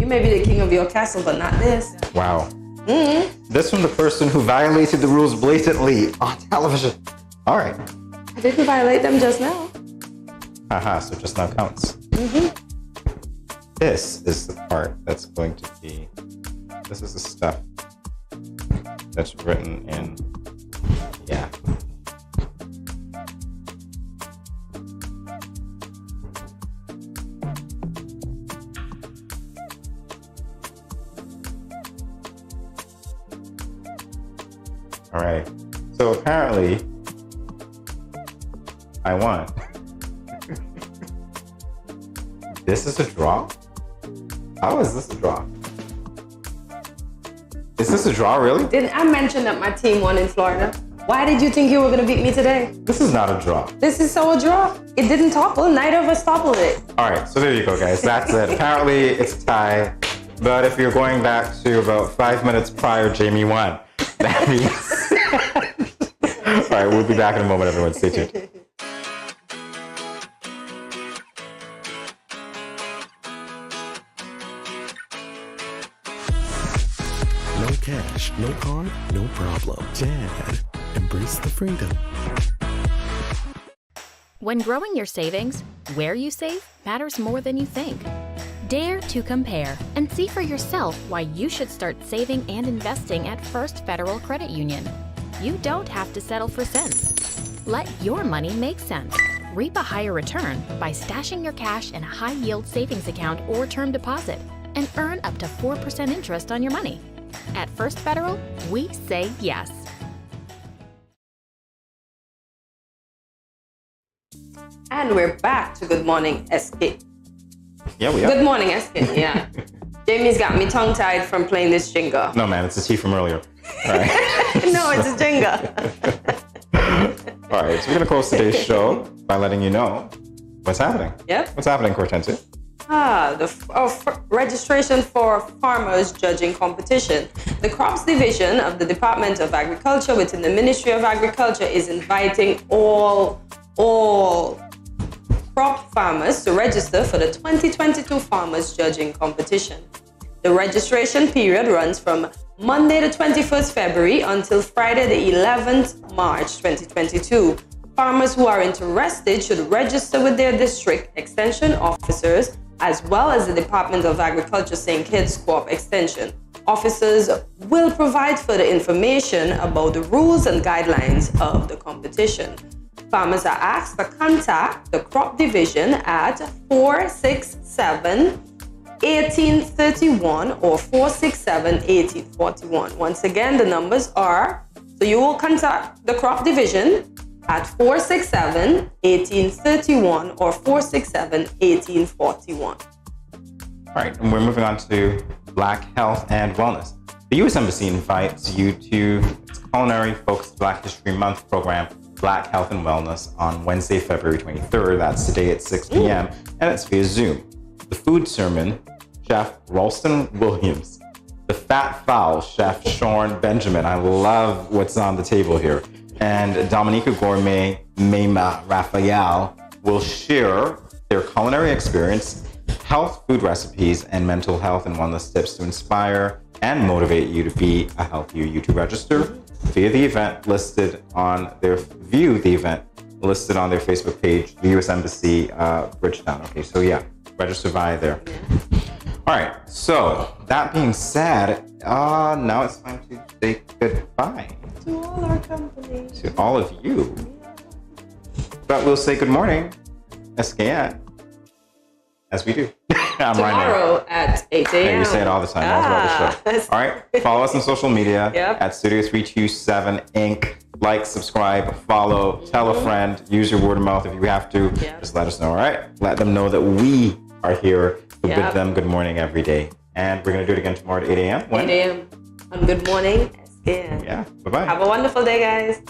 You may be the king of your castle, but not this. Wow. This from the person who violated the rules blatantly on television. All right. I didn't violate them just now. Haha, so just now counts. This is the part that's going to be, this is the stuff that's written in, yeah. All right, so apparently I won. This is a draw? How is this a draw? Is this a draw, really? Didn't I mention that my team won in Florida? Why did you think you were going to beat me today? This is not a draw. This is so a draw. It didn't topple. Neither of us toppled it. All right, so there you go, guys. That's it. Apparently, it's a tie. But if you're going back to about 5 minutes prior, Jamie won. That means... All right, we'll be back in a moment, everyone. Stay tuned. No cash, no card, no problem. Dad, embrace the freedom. When growing your savings, where you save matters more than you think. Dare to compare and see for yourself why you should start saving and investing at First Federal Credit Union. You don't have to settle for cents. Let your money make sense. Reap a higher return by stashing your cash in a high-yield savings account or term deposit and earn up to 4% interest on your money. At First Federal, we say yes. And we're back to Good Morning SK. Yeah, we are. Good morning, SK. Yeah. Jamie's got me tongue-tied from playing this Jenga. No, man, it's a tea from earlier. All right. No, it's a Jenga. All right, so we're going to close today's show by letting you know what's happening. Yep. What's happening, Kortensia? Registration for farmers judging competition. The Crops Division of the Department of Agriculture within the Ministry of Agriculture is inviting all crop farmers to register for the 2022 Farmers Judging Competition. The registration period runs from Monday the 21st February until Friday the 11th March 2022. Farmers who are interested should register with their district extension officers as well as the Department of Agriculture St. Kitts Co-op Extension. Officers will provide further information about the rules and guidelines of the competition. Farmers are asked to contact the Crop Division at 467-1831 or 467-1841. Once again, the numbers are, so you will contact the Crop Division at 467-1831 or 467-1841. All right, and we're moving on to Black Health and Wellness. The U.S. Embassy invites you to its culinary-focused Black History Month program, Black Health and Wellness, on Wednesday, February 23rd. That's today at 6 p.m., and it's via Zoom. The food sermon, Chef Ralston Williams. The Fat Fowl, Chef Sean Benjamin. I love what's on the table here. And Dominica Gourmet Mema Raphael will share their culinary experience, health food recipes, and mental health and wellness tips to inspire and motivate you to be a healthier you. To register, view the event listed on their Facebook page, the U.S. Embassy, Bridgetown. Okay, so yeah, register via there. All right, so that being said, now it's time to say goodbye. To all our company. To all of you. But we'll say good morning, SKN, as we do. I'm Tomorrow at 8 a.m. Yeah, you say it all the time. That's about the show. All right, follow us on social media at Studio 327 Inc. Like, subscribe, follow, tell a friend, use your word of mouth if you have to. Just let us know, all right? Let them know that we are here to bid them good morning every day. And we're going to do it again tomorrow at 8 a.m. When? 8 a.m. on Good Morning SKN. Yeah, bye-bye. Have a wonderful day, guys.